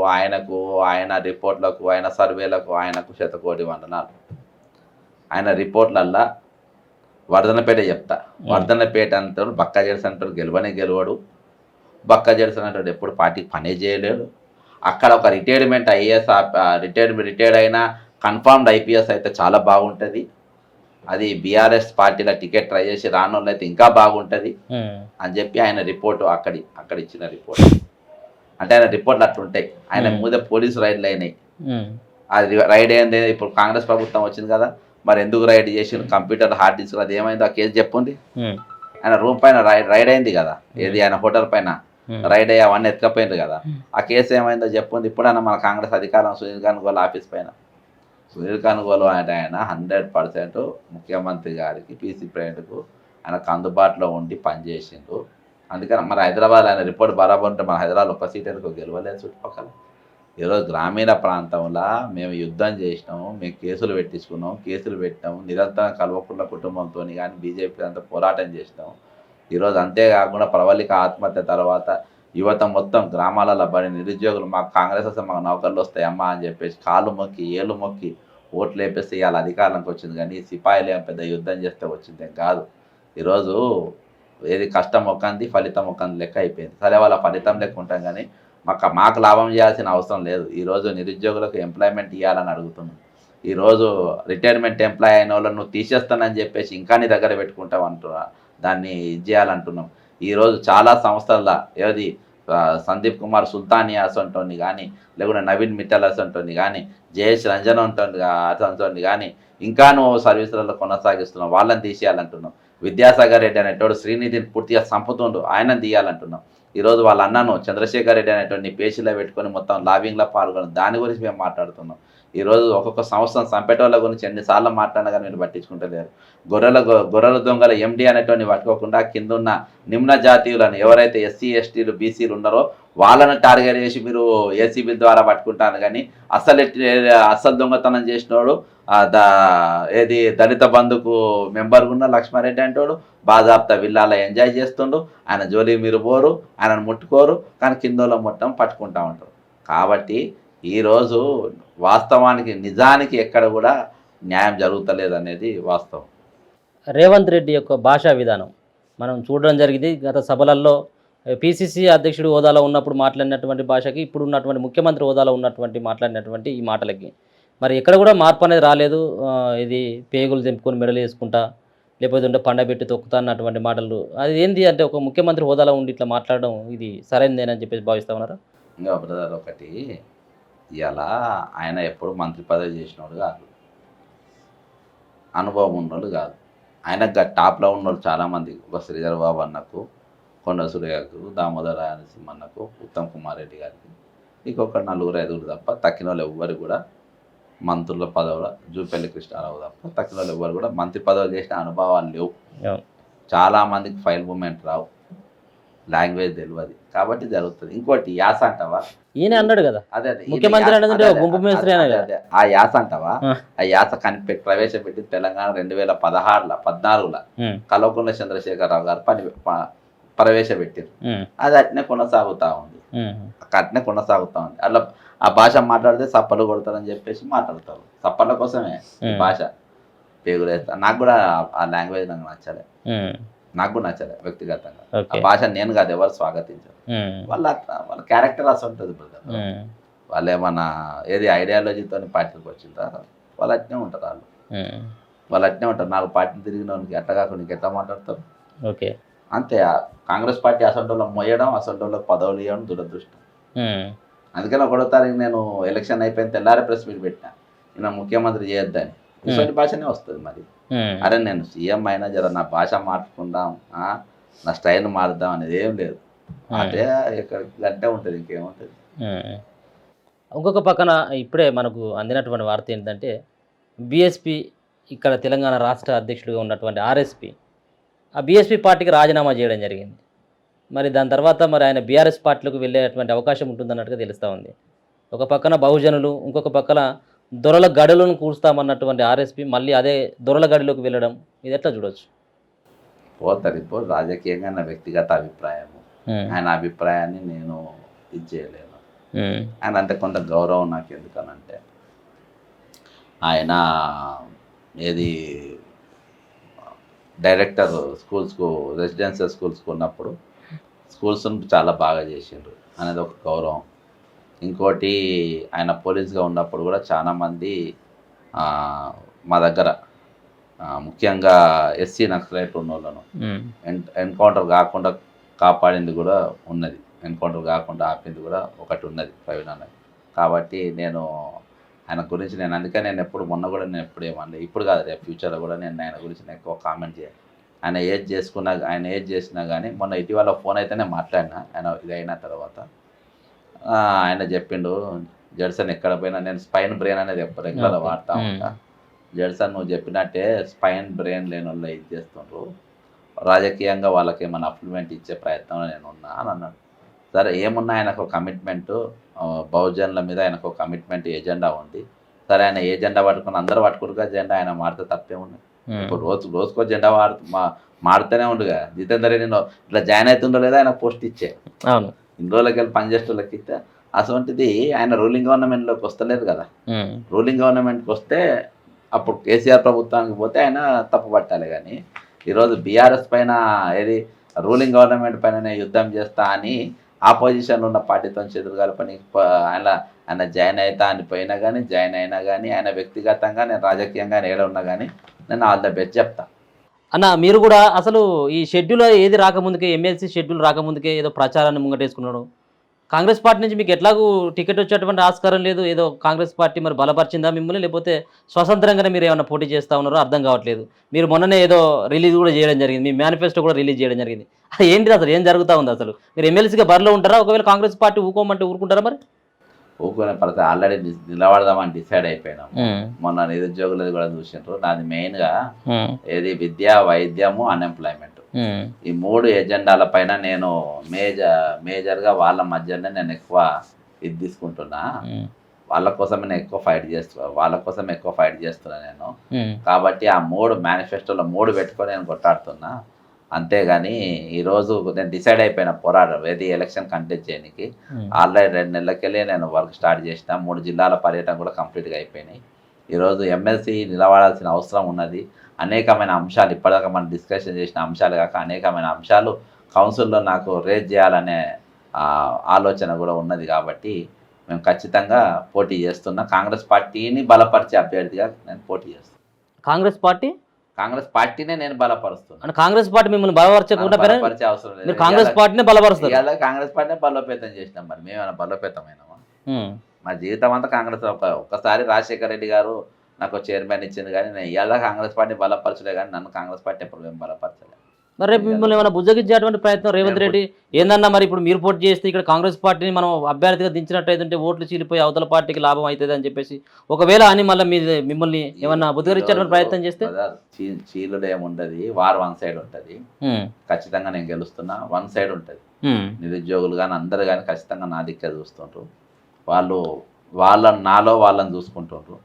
Speaker 2: ఆయన సర్వేలకు ఆయనకు శతకోటి వందనాలు. ఆయన రిపోర్ట్లల్లా వర్ధనపేట చెప్తా. వర్ధనపేట అంటాడు బక్క జెడ్సన్ అంటాడు గెలవడు. బక్క జెడ్సన్ అంటాడు ఎప్పుడు పార్టీకి పనే చేయలేడు. అక్కడ ఒక రిటైర్మెంట్ ఐఏఎస్ రిటైర్డ్ అయినా కన్ఫర్మ్డ్ ఐపీఎస్ అయితే చాలా బాగుంటుంది. అది బీఆర్ఎస్ పార్టీలో టికెట్ ట్రై చేసి రానోళ్ళు అయితే ఇంకా బాగుంటుంది అని చెప్పి ఆయన రిపోర్టు అక్కడ ఇచ్చిన రిపోర్ట్. అంటే ఆయన రిపోర్ట్లు అట్లుంటాయి. ఆయన మీద పోలీసు రైడ్లు అయినాయి. అది రైడ్ అయింది. ఇప్పుడు కాంగ్రెస్ ప్రభుత్వం వచ్చింది కదా, మరి ఎందుకు రైడ్ చేసి కంప్యూటర్ హార్డ్ డిస్క్ అది ఏమైందో ఆ కేసు చెప్పండి. ఆయన రూమ్ పైన రైడ్ అయింది కదా, ఏది ఆయన హోటల్ పైన రైడ్ అయ్యి అవన్నీ ఎత్తుకపోయింది కదా, ఆ కేసు ఏమైందో చెప్పండి. ఇప్పుడైనా మన కాంగ్రెస్ అధికారం సునీల్ కనుగోలు ఆఫీస్ పైన. సునీల్ కనుగోలు అంటే ఆయన 100% ముఖ్యమంత్రి గారికి పీసీ ప్రెసిడెంట్కు ఆయనకు అందుబాటులో ఉండి పనిచేసిండు. అందుకని మరి హైదరాబాద్ ఆయన రిపోర్ట్ బరాబర్ ఉంటే మన హైదరాబాద్ ఒక్క సీట్ ఎందుకు గెలవలేదు చుట్టుపక్కల. ఈరోజు గ్రామీణ ప్రాంతంలో మేము యుద్ధం చేసినాము, మేము కేసులు పెట్టినాము, నిరంతరం కల్వకుంట్ల కుటుంబంతో కానీ బీజేపీ అంతా పోరాటం చేసినాము. ఈరోజు అంతేకాకుండా ప్రవళిక ఆత్మహత్య తర్వాత యువత మొత్తం గ్రామాలలో పడి నిరుద్యోగులు మాకు కాంగ్రెస్ వస్తే మాకు నౌకర్లు వస్తాయమ్మా అని చెప్పేసి కాళ్ళు మొక్కి ఏళ్ళు మొక్కి ఓట్లు వేపేస్తే ఇవాళ అధికారంలోకి వచ్చింది. కానీ సిపాయిలు ఏం పెద్ద యుద్ధం చేస్తే వచ్చిందేం కాదు. ఈరోజు ఏది కష్టం ఒక్కంది ఫలితం ఒక్కంది లెక్క అయిపోయింది. సరే వాళ్ళ ఫలితం లెక్క ఉంటాం కానీ మాకు లాభం చేయాల్సిన అవసరం లేదు. ఈరోజు నిరుద్యోగులకు ఎంప్లాయ్మెంట్ ఇవ్వాలని అడుగుతున్నాం. ఈరోజు రిటైర్మెంట్ ఎంప్లాయ్ అయిన వాళ్ళని నువ్వు తీసేస్తానని చెప్పేసి ఇంకా నీ దగ్గర పెట్టుకుంటావు అంటున్నా, దాన్ని ఇది చేయాలంటున్నాం. ఈరోజు చాలా సంస్థల్లో ఏది సందీప్ కుమార్ సుల్తానియా అసంటోని కానీ, లేకుంటే నవీన్ మిట్టల్ అసంటోని కానీ, జయేష్ రంజన్ అసంటోని కానీ ఇంకా నువ్వు సర్వీసులలో కొనసాగిస్తున్నావు, వాళ్ళని తీసేయాలంటున్నావు. విద్యాసాగర్ రెడ్డి అనేటోడు శ్రీనిధిని పూర్తిగా సంపుతుండు, ఆయనను తీయాలంటున్నాం. ఈరోజు వాళ్ళ అన్నను చంద్రశేఖర్ రెడ్డి అనేటువంటి పేషీలో పెట్టుకొని మొత్తం లాబింగ్లో పాల్గొని దాని గురించి మేము మాట్లాడుతున్నాం. ఈరోజు ఒక్కొక్క సంవత్సరం చంపేటోళ్ళ గురించి ఎన్నిసార్లు మాట్లాడినా కానీ మీరు పట్టించుకుంటలేరు. గొర్రెల దొంగల ఎండి అనేటువంటి పట్టుకోకుండా కింద ఉన్న నిమ్న జాతీయులను ఎవరైతే ఎస్సీ ఎస్టీలు బీసీలు ఉన్నారో వాళ్ళని టార్గెట్ చేసి మీరు ఏసీబీ ద్వారా పట్టుకుంటాను. కానీ అసలు దొంగతనం చేసినోడు ఏది దళిత బంధుకు మెంబర్గా ఉన్న లక్ష్మారెడ్డి అంటాడు బాజాప్తా విల్లాల ఎంజాయ్ చేస్తుండు. ఆయన జోలి మీరు పోరు, ఆయనను ముట్టుకోరు, కానీ కిందోళ్ళ మొత్తం పట్టుకుంటా ఉంటారు. కాబట్టి ఈరోజు వాస్తవానికి నిజానికి ఎక్కడ కూడా న్యాయం జరుగుతలేదు అనేది వాస్తవం.
Speaker 1: రేవంత్ రెడ్డి యొక్క భాషా విధానం మనం చూడడం జరిగింది. గత సభలలో పిసిసి అధ్యక్షుడు హోదాలో ఉన్నప్పుడు మాట్లాడినటువంటి భాషకి ఇప్పుడు ఉన్నటువంటి ముఖ్యమంత్రి హోదాలో ఉన్నటువంటి మాట్లాడినటువంటి ఈ మాటలకి మరి ఎక్కడ కూడా మార్పు అనేది రాలేదు. ఇది పేగులు తెంపుకొని మెడలు వేసుకుంటా లేకపోతే పండబెట్టి తొక్కుతా అన్నటువంటి మాటలు, అది ఏంది అంటే ఒక ముఖ్యమంత్రి హోదాలో ఉండి ఇట్లా మాట్లాడడం ఇది సరైనదేనని చెప్పేసి భావిస్తా ఉన్నారా?
Speaker 2: ఇంకా బ్రదర్ ఒకటి, ఇలా ఆయన ఎప్పుడు మంత్రి పదవి చేసినోడు కాదు, అనుభవం ఉన్నోడు కాదు. ఆయన టాప్లో ఉన్నోళ్ళు చాలామంది, ఒక శ్రీధర్ బాబు అన్నకు, కొండ సూర్యకు, దామోదర నరసింహన్నకు, ఉత్తమ్ కుమార్ రెడ్డి గారికి, ఇంకొక 4-5 తప్ప తక్కిన వాళ్ళు ఎవ్వరు కూడా మంత్రుల పదవుల, జూపల్లి కృష్ణారావు తప్ప తక్కిన వాళ్ళు ఎవ్వరు కూడా మంత్రి పదవులు చేసిన అనుభవాలు లేవు. చాలామందికి ఫైల్ మూమెంట్ రావు, లాంగ్వేజ్ తెలియదు, కాబట్టి జరుగుతుంది. ఇంకోటి యాస అంటావా,
Speaker 1: ఈయన అన్నాడు కదా
Speaker 2: అదే
Speaker 1: ముఖ్యమంత్రి అదే
Speaker 2: ఆ యాస అంటావా, ఆ యాస ప్రవేశపెట్టి తెలంగాణ 2014 కల్వకుంట్ల చంద్రశేఖరరావు గారు ప్రవేశపెట్టారు. అది అట్నే కొనసాగుతా ఉంది. అట్లా ఆ భాష మాట్లాడితే సప్పలు కొడతారని చెప్పేసి మాట్లాడతారు. సప్పల కోసమే ఈ భాష పేగులేస్తా. నాకు కూడా ఆ లాంగ్వేజ్ నాకు నచ్చలే, వ్యక్తిగతంగా. ఆ భాష నేను కాదు ఎవరు స్వాగతించారు. వాళ్ళ క్యారెక్టర్ అసలు ఉంటుంది బ్రదర్. వాళ్ళు ఏమన్నా ఏది ఐడియాలజీతో పార్టీలకు వచ్చిందా, వాళ్ళు అట్నే ఉంటారు. వాళ్ళు అట్నే ఉంటారు. 4 పార్టీలు తిరిగిన వాళ్ళకి ఎట్లా కాకుండా నీకు ఎట్లా మాట్లాడతారు.
Speaker 1: ఓకే,
Speaker 2: అంతే. కాంగ్రెస్ పార్టీ అసంటోళ్ళకి మొయ్యడం, అసంటోళ్ళకి పదవులు ఇవ్వడం దురదృష్టం. అందుకని 1వ తారీఖు నేను ఎలక్షన్ అయిపోయిన తెల్లారే ప్రెస్ మీట్ పెట్టినా ఈయన ముఖ్యమంత్రి చేయొద్దని. ఇటువంటి భాషనే వస్తుంది మరి. అరే నేను సీఎం అయినా జర నా భాష మార్చుకుందాం, నా స్టైల్ మారుద్దాం అనేది ఏం లేదు. అదే గంటే ఉంటుంది, ఇంకేముంటుంది.
Speaker 1: ఇంకొక పక్కన ఇప్పుడే మనకు అందినటువంటి వార్త ఏంటంటే బీఎస్పీ ఇక్కడ తెలంగాణ రాష్ట్ర అధ్యక్షుడిగా ఉన్నటువంటి ఆర్ఎస్పీ ఆ బీఎస్పీ పార్టీకి రాజీనామా చేయడం జరిగింది. మరి దాని తర్వాత మరి ఆయన బీఆర్ఎస్ పార్టీలకు వెళ్ళేటువంటి అవకాశం ఉంటుందన్నట్టుగా తెలుస్తూ ఉంది. ఒక పక్కన బహుజనులు, ఇంకొక పక్కన దొరల గడులను కూర్స్తామన్నటువంటి ఆర్ఎస్పీ మళ్ళీ అదే దొరల గడిలోకి వెళ్ళడం, ఇది ఎట్లా చూడవచ్చు?
Speaker 2: పోతారు. ఇప్పుడు రాజకీయంగా నా వ్యక్తిగత అభిప్రాయము, ఆయన అభిప్రాయాన్ని నేను ఇది చేయలేను. ఆయన అంటే కొంత గౌరవం నాకు. ఎందుకనంటే ఆయన ఏది డైరెక్టర్ స్కూల్స్కు, రెసిడెన్షియల్ స్కూల్స్కు ఉన్నప్పుడు స్కూల్స్ను చాలా బాగా చేసిండ్రు అనేది ఒక గౌరవం. ఇంకోటి ఆయన పోలీస్గా ఉన్నప్పుడు కూడా చాలామంది మా దగ్గర ముఖ్యంగా ఎస్సీ నక్సలైట్ ఉన్న వాళ్ళను ఎన్కౌంటర్ కాకుండా కాపాడింది కూడా ఉన్నది, ఎన్కౌంటర్ కాకుండా ఆపింది కూడా ఒకటి ఉన్నది ప్రవీణ్ అన్నది. కాబట్టి నేను ఆయన గురించి అందుకని నేను ఎప్పుడు మొన్న కూడా నేను ఎప్పుడు ఏమన్నా, ఇప్పుడు కాదు రేపు ఫ్యూచర్లో కూడా నేను ఆయన గురించి ఎక్కువ కామెంట్ చేయాలి. ఆయన ఏజ్ చేసినా కానీ మొన్న ఇటీవల ఫోన్ అయితేనే మాట్లాడినా ఆయన ఇది అయిన తర్వాత. ఆయన చెప్పిండు, జడ్సన్ ఎక్కడ పోయినా నేను స్పైన్ బ్రెయిన్ అనేది ఎప్పుడు రెగ్యులర్గా వాడుతూ ఉంటా. జడ్సన్ నువ్వు చెప్పినట్టే స్పైన్ బ్రెయిన్ లేని వాళ్ళు ఇది చేస్తుండ్రు, రాజకీయంగా వాళ్ళకి ఏమైనా అప్లిమెంట్ ఇచ్చే ప్రయత్నంలో నేను ఉన్నా అని అన్నాడు. సరే ఏమున్నా ఆయనకు కమిట్మెంటు, బహుజనుల మీద ఆయనకు కమిట్మెంట్ ఎజెండా ఉంది. సరే ఆయన ఏజెండా పట్టుకుని అందరూ పట్టుకుంటుగా జెండా ఆయన మారితే తప్పే ఉంది. ఇప్పుడు రోజుకో జెండా మారుతూనే ఉండుగా. జితేందర్ నేను ఇట్లా జాయిన్ అవుతుండో లేదా ఆయన పోస్ట్ ఇచ్చే ఇన్ని రోజులకి వెళ్ళి పనిచేసేటోళ్ళకి ఇస్తే. అటువంటిది ఆయన రూలింగ్ గవర్నమెంట్లోకి వస్తలేదు కదా. రూలింగ్ గవర్నమెంట్కి వస్తే అప్పుడు కేసీఆర్ ప్రభుత్వానికి పోతే ఆయన తప్పు పట్టాలి. కానీ ఈరోజు బీఆర్ఎస్ పైన ఏది రూలింగ్ గవర్నమెంట్ పైన యుద్ధం చేస్తా అని ఆపోజిషన్లో ఉన్న పార్టీతో చేతులు పని ఆయన జాయిన్ అవుతా అని పోయినా కానీ, జాయిన్ అయినా కానీ, ఆయన వ్యక్తిగతంగా నేను రాజకీయంగా ఏడ ఉన్నా కానీ నేను ఆల్ ద బెస్ట్ చెప్తా.
Speaker 1: అన్న మీరు కూడా అసలు ఈ షెడ్యూల్ ఏది రాకముందుకే, ఎమ్మెల్సీ షెడ్యూల్ రాకముందుకే ఏదో ప్రచారాన్ని ముంగటేసుకున్నాడు. కాంగ్రెస్ పార్టీ నుంచి మీకు ఎట్లాగూ టికెట్ వచ్చేటువంటి ఆస్కారం లేదు. ఏదో కాంగ్రెస్ పార్టీ మరి బలపరిచిందా మిమ్మల్ని, లేకపోతే స్వతంత్రంగానే మీరు ఏమైనా పోటీ చేస్తూ ఉన్నారో అర్థం కావట్లేదు. మీరు మొన్ననే ఏదో రిలీజ్ కూడా చేయడం జరిగింది, మీ మేనిఫెస్టో కూడా రిలీజ్ చేయడం జరిగింది. అది ఏంటిది అసలు, ఏం జరుగుతూ ఉంది అసలు? మీరు ఎమ్మెల్సీగా బరిలో ఉంటారా? ఒకవేళ కాంగ్రెస్ పార్టీ ఊకోమంటే ఊరుకుంటారా? మరి
Speaker 2: ఊరుకునే పడితే ఆల్రెడీ నిలబడదామని డిసైడ్ అయిపోయినాం. మొన్న నిరుద్యోగులది కూడా చూసిండ్రు. నాది మెయిన్గా ఏది విద్య, వైద్యము, అన్ఎంప్లాయ్మెంట్, ఈ 3 ఎజెండాల పైన నేను మేజర్గా వాళ్ళ మధ్యనే నేను ఎక్కువ ఇది తీసుకుంటున్నా. వాళ్ళ కోసమే నేను ఎక్కువ ఫైట్ చేస్తున్నా నేను. కాబట్టి ఆ 3 మేనిఫెస్టోలో 3 పెట్టుకొని నేను కొట్టాడుతున్నా. అంతేగాని ఈరోజు నేను డిసైడ్ అయిపోయిన పోరాటం ఏది ఎలక్షన్ కంటెస్ట్ చేయడానికి. ఆల్రెడీ 2 నెలలకెళ్ళి నేను వర్క్ స్టార్ట్ చేసిన. 3 జిల్లాల పర్యటన కూడా కంప్లీట్గా అయిపోయినాయి. ఈరోజు ఎమ్మెల్సీ నిలబడాల్సిన అవసరం ఉన్నది. అనేకమైన అంశాలు ఇప్పటిదాకా మనం డిస్కషన్ చేసిన అంశాలు కాక అనేకమైన అంశాలు కౌన్సిల్లో నాకు రేజ్ చేయాలనే ఆలోచన కూడా ఉన్నది. కాబట్టి మేము ఖచ్చితంగా పోటీ చేస్తున్నా. కాంగ్రెస్ పార్టీని బలపరిచే అభ్యర్థిగా నేను పోటీ చేస్తాను. కాంగ్రెస్ పార్టీనే నేను బలపరుస్తున్నాను.
Speaker 1: కాంగ్రెస్ పార్టీ మిమ్మల్ని బలపరచకుండా
Speaker 2: బలపరిచే అవసరం లేదు.
Speaker 1: కాంగ్రెస్ పార్టీనే బలపరుస్తారు.
Speaker 2: కాంగ్రెస్ పార్టీనే బలోపేతం చేసినాం. మరి మేమైనా బలోపేతమైనామా? మా జీవితం అంతా కాంగ్రెస్. ఒక్కసారి రాజశేఖర రెడ్డి గారు నాకు చైర్మన్ ఇచ్చింది, కానీ నేను ఇవాళ కాంగ్రెస్ పార్టీ బలపరచలే. కానీ నన్ను కాంగ్రెస్ పార్టీ ఎప్పుడు మేము బలపరచలే.
Speaker 1: మరి రేపు మిమ్మల్ని ఏమైనా బుజ్జగించేటువంటి ప్రయత్నం రేవంత్ రెడ్డి ఏందన్నా? మరి ఇప్పుడు మీరు పోటీ చేస్తే ఇక్కడ కాంగ్రెస్ పార్టీని మనం అభ్యర్థిగా దించినట్టయితే ఓట్లు చీలిపోయి అవతల పార్టీకి లాభం అవుతుంది అని చెప్పేసి ఒకవేళ అని మళ్ళీ మిమ్మల్ని ఏమన్నా బుజ్జగించేటువంటి ప్రయత్నం చేస్తే?
Speaker 2: చీలుడు ఏముంటది, వార్ వన్ సైడ్ ఉంటుంది. ఖచ్చితంగా నేను గెలుస్తున్నా. వన్ సైడ్ ఉంటుంది. నిరుద్యోగులు కానీ అందరు కానీ ఖచ్చితంగా నా దిక్కే చూస్తుంటారు. నాలో వాళ్ళని చూసుకుంటుండ్రు.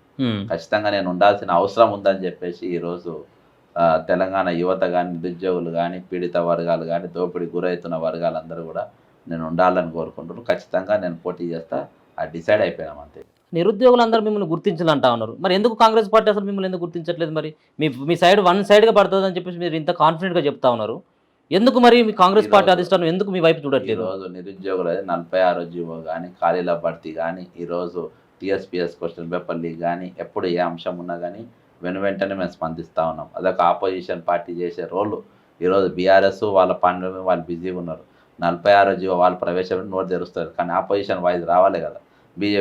Speaker 2: ఖచ్చితంగా నేను ఉండాల్సిన అవసరం ఉందని చెప్పేసి ఈరోజు తెలంగాణ యువత కానీ, నిరుద్యోగులు కానీ, పీడిత వర్గాలు కానీ, దోపిడీ గురవుతున్న వర్గాలందరూ కూడా నేను ఉండాలని కోరుకుంటున్నాను. ఖచ్చితంగా నేను పోటీ చేస్తా. డిసైడ్ అయిపోయినాం అంతే.
Speaker 1: నిరుద్యోగులు అందరూ మిమ్మల్ని గుర్తించాలంటా ఉన్నారు. మరి ఎందుకు కాంగ్రెస్ పార్టీ అసలు మిమ్మల్ని ఎందుకు గుర్తించట్లేదు? మరి మీ సైడ్ వన్ సైడ్గా పడుతుంది అని చెప్పేసి మీరు ఇంత కాన్ఫిడెంట్గా చెప్తా ఉన్నారు. ఎందుకు మరి మీ కాంగ్రెస్ పార్టీ అధిష్టానం ఎందుకు మీ వైపు చూడట్లేదు?
Speaker 2: ఈరోజు నిరుద్యోగులు 46 జీవో కానీ, ఖాళీల భర్తీ కానీ, ఈరోజు టీఎస్పీఎస్ క్వశ్చన్ పేపర్ లీక్ కానీ, ఎప్పుడు ఏ అంశం ఉన్నా కానీ వెంటనే మేము స్పందిస్తూ ఉన్నాం. అదొక ఆపోజిషన్ పార్టీ చేసే రోల్. ఈరోజు బీఆర్ఎస్ వాళ్ళ పనుల వాళ్ళు బిజీగా ఉన్నారు. 46వ జీవో వాళ్ళు ప్రవేశపెట్టి నోరు తెరుస్తారు, కానీ ఆపోజిషన్ వాయిస్ రావాలి కదా.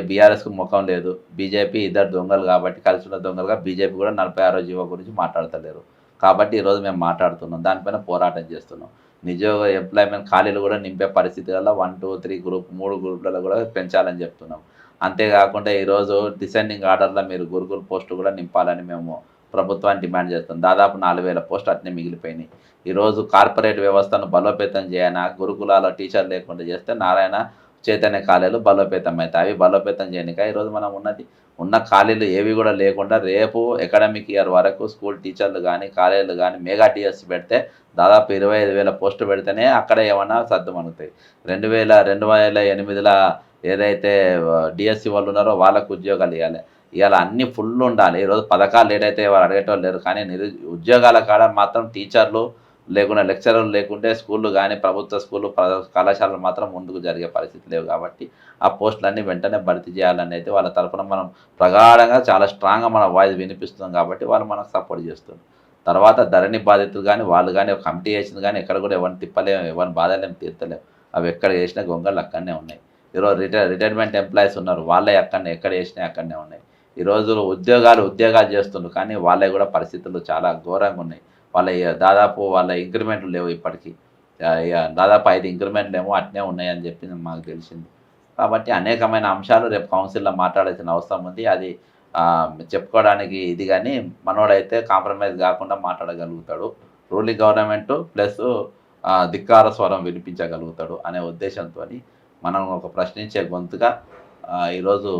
Speaker 2: బీఆర్ఎస్కు ముఖం లేదు, బీజేపీ ఇద్దరు దొంగలు కాబట్టి కలిసి ఉన్న దొంగలుగా బీజేపీ కూడా 46వ జీవో గురించి మాట్లాడతలేరు. కాబట్టి ఈరోజు మేము మాట్లాడుతున్నాం, దానిపైన పోరాటం చేస్తున్నాం. నిజోగ ఎంప్లాయ్మెంట్ ఖాళీలు కూడా నింపే పరిస్థితి వల్ల 1, 2, 3 గ్రూప్ 3 గ్రూపులలో కూడా పెంచాలని చెప్తున్నాం. అంతేకాకుండా ఈరోజు డిసెండింగ్ ఆర్డర్లో మీరు గురుకుల పోస్టులు కూడా నింపాలని మేము ప్రభుత్వాన్ని డిమాండ్ చేస్తాం. దాదాపు 4,000 పోస్టులు అట్నే మిగిలిపోయినాయి. ఈరోజు కార్పొరేట్ వ్యవస్థను బలోపేతం చేయనా, గురుకులాల టీచర్ లేకుండా చేస్తే నారాయణ చైతన్య ఖాళీలు బలోపేతం అవుతాయి. అవి బలోపేతం చేయనిక ఈరోజు మనం ఉన్న ఖాళీలు ఏవి కూడా లేకుండా రేపు అకాడమిక్ ఇయర్ వరకు స్కూల్ టీచర్లు కానీ కాలేజీలు కానీ మెగా డిఎస్సి పెడితే దాదాపు 25,000 పోస్టులు పెడితేనే అక్కడ ఏమన్నా సర్దుమణుతాయి. 2008లో ఏదైతే డిఎస్సి వాళ్ళు ఉన్నారో వాళ్ళకు ఉద్యోగాలు ఇవ్వాలి. ఇవాళ అన్నీ ఫుల్ ఉండాలి. ఈరోజు పథకాలు ఏదైతే వారు అడిగేటోళ్ళు లేరు, కానీ ఉద్యోగాల కాడ మాత్రం టీచర్లు లేకుండా లెక్చరర్లు లేకుంటే స్కూళ్ళు కానీ ప్రభుత్వ స్కూళ్ళు కళాశాలలు మాత్రం ముందుకు జరిగే పరిస్థితి లేవు. కాబట్టి ఆ పోస్టులన్నీ వెంటనే భర్తీ చేయాలని అయితే వాళ్ళ తరఫున మనం ప్రగాఢంగా చాలా స్ట్రాంగ్గా మన వాయిస్ వినిపిస్తున్నాం. కాబట్టి వాళ్ళు మనకు సపోర్ట్ చేస్తున్నారు. తర్వాత ధరణి బాధితులు కానీ వాళ్ళు కానీ ఒక కమిటీ చేసింది కానీ ఎక్కడ కూడా ఎవరిని తిప్పలేము, ఎవరిని బాధలేము, తీర్చలేము. అవి ఎక్కడ చేసినా గొంగళ్ళు అక్కడనే ఉన్నాయి. ఈరోజు రిటైర్మెంట్ ఎంప్లాయీస్ ఉన్నారు, వాళ్ళే అక్కడనే ఎక్కడ చేసినా అక్కడనే ఉన్నాయి. ఈరోజు ఉద్యోగాలు చేస్తుండ్రు, కానీ వాళ్ళే కూడా పరిస్థితులు చాలా ఘోరంగా ఉన్నాయి. దాదాపు వాళ్ళ ఇంక్రిమెంట్లు లేవు ఇప్పటికీ. దాదాపు 5 ఇంక్రిమెంట్లు ఏమో అట్నే ఉన్నాయని చెప్పి మాకు తెలిసింది. కాబట్టి అనేకమైన అంశాలు రేపు కౌన్సిల్లో మాట్లాడాల్సిన అవసరం ఉంది. అది చెప్పుకోవడానికి ఇది, కానీ మనోడైతే కాంప్రమైజ్ కాకుండా మాట్లాడగలుగుతాడు. రూలింగ్ గవర్నమెంట్ ప్లస్ ధిక్కార స్వరం వినిపించగలుగుతాడు అనే ఉద్దేశంతో మనం ఒక ప్రశ్నించే గొంతుగా ఈరోజు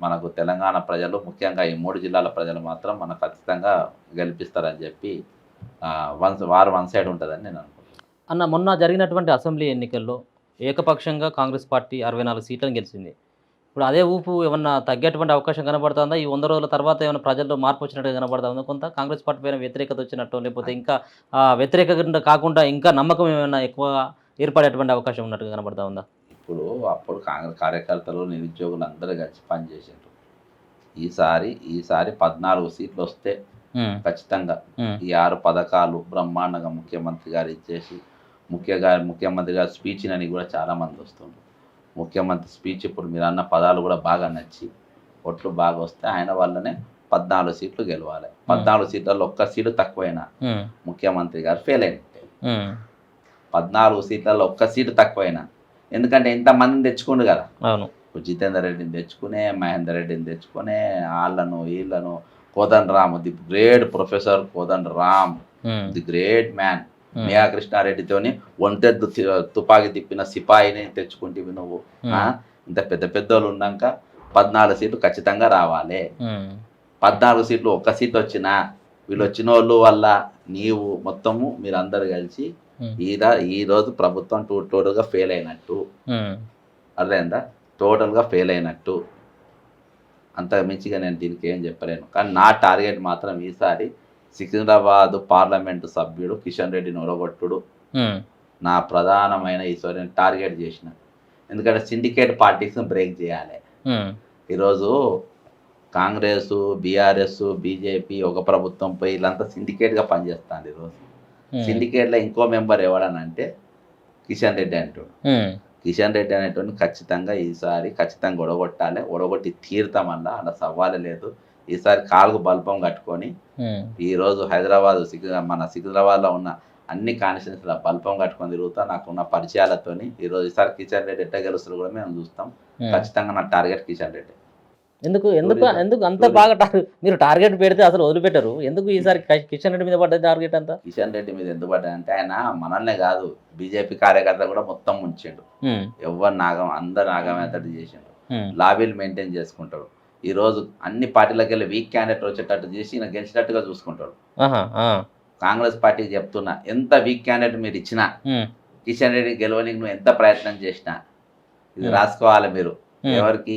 Speaker 2: మనకు తెలంగాణ ప్రజలు, ముఖ్యంగా ఈ 3 జిల్లాల ప్రజలు మాత్రం మనకు ఖచ్చితంగా గెలిపిస్తారని చెప్పి వన్ సైడ్ ఉంటుందని నేను అనుకుంటున్నాను.
Speaker 1: అన్న, మొన్న జరిగినటువంటి అసెంబ్లీ ఎన్నికల్లో ఏకపక్షంగా కాంగ్రెస్ పార్టీ 64 సీట్లను గెలిచింది. ఇప్పుడు అదే ఊపు ఏమన్నా తగ్గేటువంటి అవకాశం కనబడుతుందా? ఈ 100 రోజుల తర్వాత ఏమైనా ప్రజల్లో మార్పు వచ్చినట్టుగా కనబడుతుందా? కొంత కాంగ్రెస్ పార్టీ పైన వ్యతిరేకత వచ్చినట్టు, లేకపోతే ఇంకా వ్యతిరేకత కాకుండా ఇంకా నమ్మకం ఏమైనా ఎక్కువ ఏర్పడేటువంటి అవకాశం ఉన్నట్టుగా కనబడుతూ ఉందా?
Speaker 2: అప్పుడు కాంగ్రెస్ కార్యకర్తలు నిరుద్యోగులు అందరూ కలిసి పనిచేసారు. ఈసారి 14 సీట్లు వస్తే ఖచ్చితంగా ఈ 6 పథకాలు బ్రహ్మాండంగా ముఖ్యమంత్రి గారు ఇచ్చేసి ముఖ్యమంత్రి గారు స్పీచ్ అని కూడా చాలామంది వస్తుండ్రు. ముఖ్యమంత్రి స్పీచ్ ఇప్పుడు మీరు అన్న పదాలు కూడా బాగా నచ్చి ఓట్లు బాగా వస్తే ఆయన వల్లనే 14 సీట్లు గెలవాలి. 14 సీట్లలో ఒక్క సీటు తక్కువైనా ముఖ్యమంత్రి గారు ఫెయిల్ అయినట్టే. 14 సీట్లలో ఒక్క సీటు తక్కువైనా, ఎందుకంటే ఇంతమందిని తెచ్చుకుండు కదా.
Speaker 1: అవును,
Speaker 2: జితేందర్ రెడ్డిని తెచ్చుకునే, మహేందర్ రెడ్డిని తెచ్చుకునే, వీళ్ళను Kodanda Ram, the great professor Kodanda Ram, the great man. మియా కృష్ణారెడ్డితోని ఒంటెద్దు తుపాకీ తిప్పిన సిపాయిని తెచ్చుకుంటేవి నువ్వు. ఇంత పెద్ద వాళ్ళు ఉన్నాక 14 సీట్లు ఖచ్చితంగా రావాలి. 14 సీట్లు ఒక్క సీట్ వచ్చినా వీళ్ళు వచ్చిన వాళ్ళు వల్ల మొత్తము మీరందరూ కలిసి ఈరోజు ప్రభుత్వం టోటల్గా ఫెయిల్ అయినట్టు. అర్థమైందా? టోటల్గా ఫెయిల్ అయినట్టు. అంత మించిగా నేను దీనికి ఏం చెప్పలేను. కానీ నా టార్గెట్ మాత్రం ఈసారి సికింద్రాబాద్ పార్లమెంటు సభ్యుడు కిషన్ రెడ్డిని ఒడగొట్టుడు నా ప్రధానమైన ఈసారి టార్గెట్ చేసిన. ఎందుకంటే సిండికేట్ పార్టీస్ని బ్రేక్ చేయాలి. ఈరోజు కాంగ్రెస్, బీఆర్ఎస్, బీజేపీ ఒక ప్రభుత్వంపై వీళ్ళంతా సిండికేట్గా పనిచేస్తుంది. ఈరోజు సిండికేట్లో ఇంకో మెంబర్ ఎవడనంటే కిషన్ రెడ్డి అంటాడు. కిషన్ రెడ్డి అనేటువంటి ఈసారి ఖచ్చితంగా ఒడగొట్టాలి. ఒడగొట్టి తీరుతామన్నా అలా సవాలు లేదు. ఈసారి కాలుకు బల్బం కట్టుకొని ఈరోజు మన సికింద్రాబాద్లో ఉన్న అన్ని కాన్స్టిట్యూన్సీల బల్బం కట్టుకొని తిరుగుతా. నాకున్న పరిచయాలతోని ఈసారి కిషన్ రెడ్డి ఎట్ట గెలుస్తారు కూడా మేము చూస్తాం. ఖచ్చితంగా నా టార్గెట్ కిషన్ రెడ్డి.
Speaker 1: ఎందుకు అంత బాగా మీరు టార్గెట్ పెడితే అసలు వదిలిపెట్టరు? ఎందుకు ఈసారి కిషన్ రెడ్డి మీద పడ్డది టార్గెట్ అంతా?
Speaker 2: కిషన్ రెడ్డి మీద ఎందుకు పడ్డాయంటే ఆయన మనల్నే కాదు బీజేపీ కార్యకర్త కూడా మొత్తం ముంచిండు. అందరు నాగమేతటి చేసిండు. లాబీలు మెయింటైన్ చేసుకుంటాడు. ఈరోజు అన్ని పార్టీలకు వెళ్ళి వీక్ క్యాండిడేట్ వచ్చేటట్టు చేసి ఈయన గెలిచేటట్టుగా చూసుకుంటాడు. కాంగ్రెస్ పార్టీకి చెప్తున్నా, ఎంత వీక్ క్యాండిడేట్ మీరు ఇచ్చినా కిషన్ రెడ్డి గెలవడానికి నువ్వు ఎంత ప్రయత్నం చేసినా ఇది రాసుకోవాలి. మీరు ఎవరికి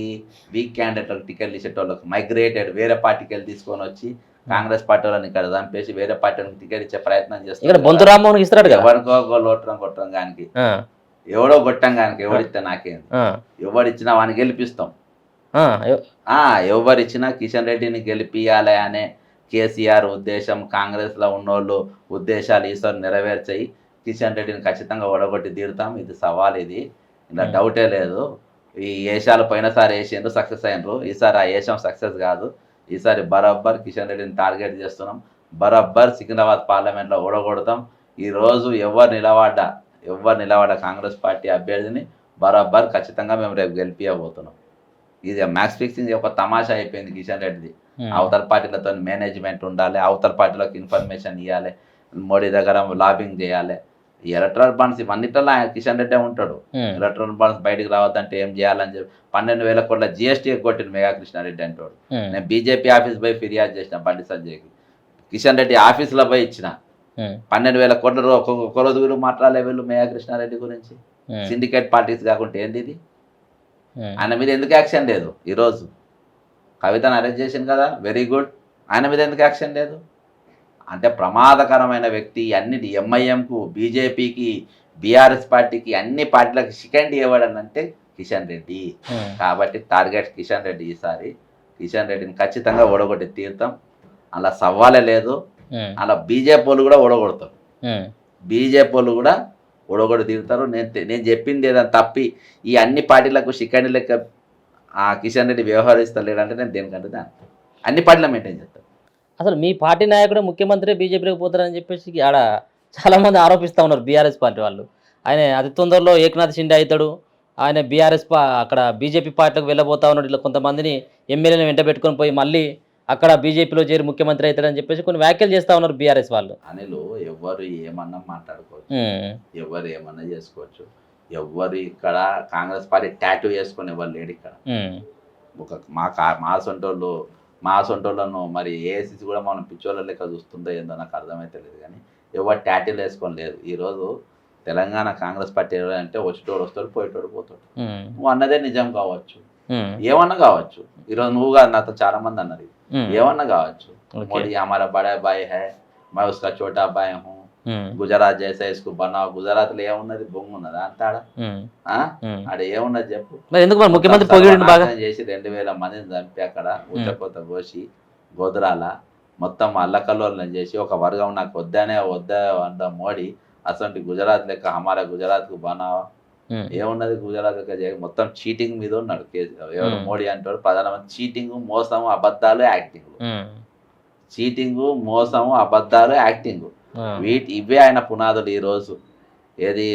Speaker 2: వీక్ క్యాండిడేట్లకు టికెట్లు ఇచ్చేటోళ్ళకి మైగ్రేటెడ్ వేరే పార్టీకి వెళ్ళి తీసుకొని వచ్చి కాంగ్రెస్ పార్టీ వాళ్ళని ఇక్కడ చంపేసి వేరే పార్టీలకు టికెట్ ఇచ్చే ప్రయత్నం చేస్తారు. ఎవరికో కొట్టడం కానీ ఎవడో కొట్టం కానీ ఎవరిస్తే నాకేంది, ఎవరిచ్చినా వాడిని గెలిపిస్తాం. ఎవరిచ్చినా కిషన్ రెడ్డిని గెలిపియాలి అనే కేసీఆర్ ఉద్దేశం, కాంగ్రెస్లో ఉన్నోళ్ళు ఉద్దేశాలు ఈసారి నెరవేర్చాయి. కిషన్ రెడ్డిని ఖచ్చితంగా ఓడగొట్టి తీరుతాం. ఇది సవాల్, ఇది ఇలా డౌటే లేదు. ఈ ఏషాలు పోయినసారి వేసిండ్రు, సక్సెస్ అయినరు. ఈసారి ఆ ఏషం సక్సెస్ కాదు. ఈసారి బరాబర్ కిషన్ రెడ్డిని టార్గెట్ చేస్తున్నాం. బరాబర్ సికింద్రాబాద్ పార్లమెంట్లో ఓడగొడతాం. ఈరోజు ఎవరు నిలబడ్డ కాంగ్రెస్ పార్టీ అభ్యర్థిని బరాబర్ ఖచ్చితంగా మేము రేపు గెలిపియబోతున్నాం. ఇది మ్యాచ్ ఫిక్సింగ్ ఒక తమాషా అయిపోయింది కిషన్ రెడ్డిది. అవతల పార్టీలతో మేనేజ్మెంట్ ఉండాలి, అవతల పార్టీలకు ఇన్ఫర్మేషన్ ఇవ్వాలి, మోడీ దగ్గర లాబింగ్ చేయాలి. ఈ ఎలక్ట్రల్ బాండ్స్ ఇవన్నిటిలో కిషన్ రెడ్డి ఉంటాడు. ఎలక్ట్రల్ బాండ్స్ బయటకు రావద్దంటే ఏం చేయాలని చెప్పి 12,000 కోట్ల GST కొట్టిండు మెగా కృష్ణారెడ్డి అంటాడు. నేను బీజేపీ ఆఫీస్ పోయి ఫిర్యాదు చేసిన బండి సంజయ్కి. కిషన్ రెడ్డి ఆఫీసులో పోయి ఇచ్చిన 12,000 కోట్ల ఒక్క రోజు వీళ్ళు మాట్లాడలే వీళ్ళు మెగా కృష్ణారెడ్డి గురించి. సిండికేట్ పార్టీస్ కాకుండా ఏంది ఇది? ఆయన మీద ఎందుకు యాక్షన్ లేదు? ఈరోజు కవితను అరెస్ట్ చేసింది కదా, వెరీ గుడ్. ఆయన మీద ఎందుకు యాక్షన్ లేదు? అంటే ప్రమాదకరమైన వ్యక్తి. అన్నిటి ఎంఐఎంకు, బీజేపీకి, బీఆర్ఎస్ పార్టీకి, అన్ని పార్టీలకు షికండి ఇవ్వడనంటే కిషన్ రెడ్డి. కాబట్టి టార్గెట్ కిషన్ రెడ్డి. ఈసారి కిషన్ రెడ్డిని ఖచ్చితంగా ఓడగొట్టి తీరుతాం. అలా సవాలే లేదు. అలా బీజేపీ వాళ్ళు కూడా ఓడగొడతారు. బీజేపీ వాళ్ళు కూడా ఓడగొట్టి తీరుతారు. నేను చెప్పింది ఏదైనా తప్పి ఈ అన్ని పార్టీలకు షికండి లెక్క కిషన్ రెడ్డి వ్యవహరిస్తలేడంటే నేను దేనికంటే దాన్ని అన్ని పార్టీలు మెయింటైన్ చేస్తాను.
Speaker 1: అసలు మీ పార్టీ నాయకుడు ముఖ్యమంత్రి బీజేపీలోకి పోతారని చెప్పేసి ఆడ చాలామంది ఆరోపిస్తూ ఉన్నారు బీఆర్ఎస్ పార్టీ వాళ్ళు. ఆయన అతి తొందరలో ఏకనాథ్ షిండే అవుతాడు, ఆయన అక్కడ బీజేపీ పార్టీలోకి వెళ్ళబోతా ఉన్నాడు, ఇట్లా కొంతమందిని ఎమ్మెల్యేని వెంట పెట్టుకొని పోయి మళ్ళీ అక్కడ బీజేపీలో చేరి ముఖ్యమంత్రి అవుతాడని చెప్పేసి కొన్ని వ్యాఖ్యలు చేస్తూ ఉన్నారు బీఆర్ఎస్ వాళ్ళు.
Speaker 2: అనిలు ఎవరు ఏమన్నా మాట్లాడుకోవచ్చు, ఎవరు ఏమన్నా చేసుకోవచ్చు. ఎవరు ఇక్కడ కాంగ్రెస్ పార్టీ టాటూ వేసుకొని ఎవరు లేడు ఇక్కడ. ఒక మా సొంటోళ్ళను మరి ఏఐసిసి కూడా మనం పిచ్చోళ్ళ లెక్క చూస్తుందో ఏందో నాకు అర్థమైతే లేదు. కానీ ఎవరు టాటూలు వేసుకొని లేదు. ఈరోజు తెలంగాణ కాంగ్రెస్ పార్టీ అంటే వచ్చేటోడు వస్తాడు, పోయేటోడు పోతాడు. నువ్వు అన్నదే నిజం కావచ్చు, ఏమన్నా కావచ్చు. ఈరోజు నువ్వు కాదు, నాతో చాలా మంది అన్నారు ఏమన్నా కావచ్చు. మోడీ హమారా బడా బాయ్ హై, मैं उसका छोटा भाई हूँ, గుజరాత్ చేసా ఇసుకు బనావ్. గుజరాత్ లో ఏమున్నది? బొంగు ఉన్నదా అంత ఆడ ఏమున్నది చెప్పు.
Speaker 1: ముఖ్యమంత్రి
Speaker 2: చేసి 2,000 మందిని చంపి అక్కడ ఉచ్చకొత్త కోసి గోధరాల మొత్తం అల్లకల్లోలను చేసి ఒక వర్గం నాకు వద్దా అంట మోడీ. అసలు గుజరాత్ లెక్క హమారా గుజరాత్ కు బనావా ఏమున్నది? గుజరాత్ లెక్క మొత్తం చీటింగ్ మీద ఉన్నాడు ఎవరు మోడీ అంటాడు. ప్రధానమంత్రి చీటింగ్, మోసము, అబద్ధాలు, యాక్టింగ్. చీటింగ్, మోసము, అబద్ధాలు, యాక్టింగ్, ఇవే ఆయన పునాదులు. ఈరోజు ఏది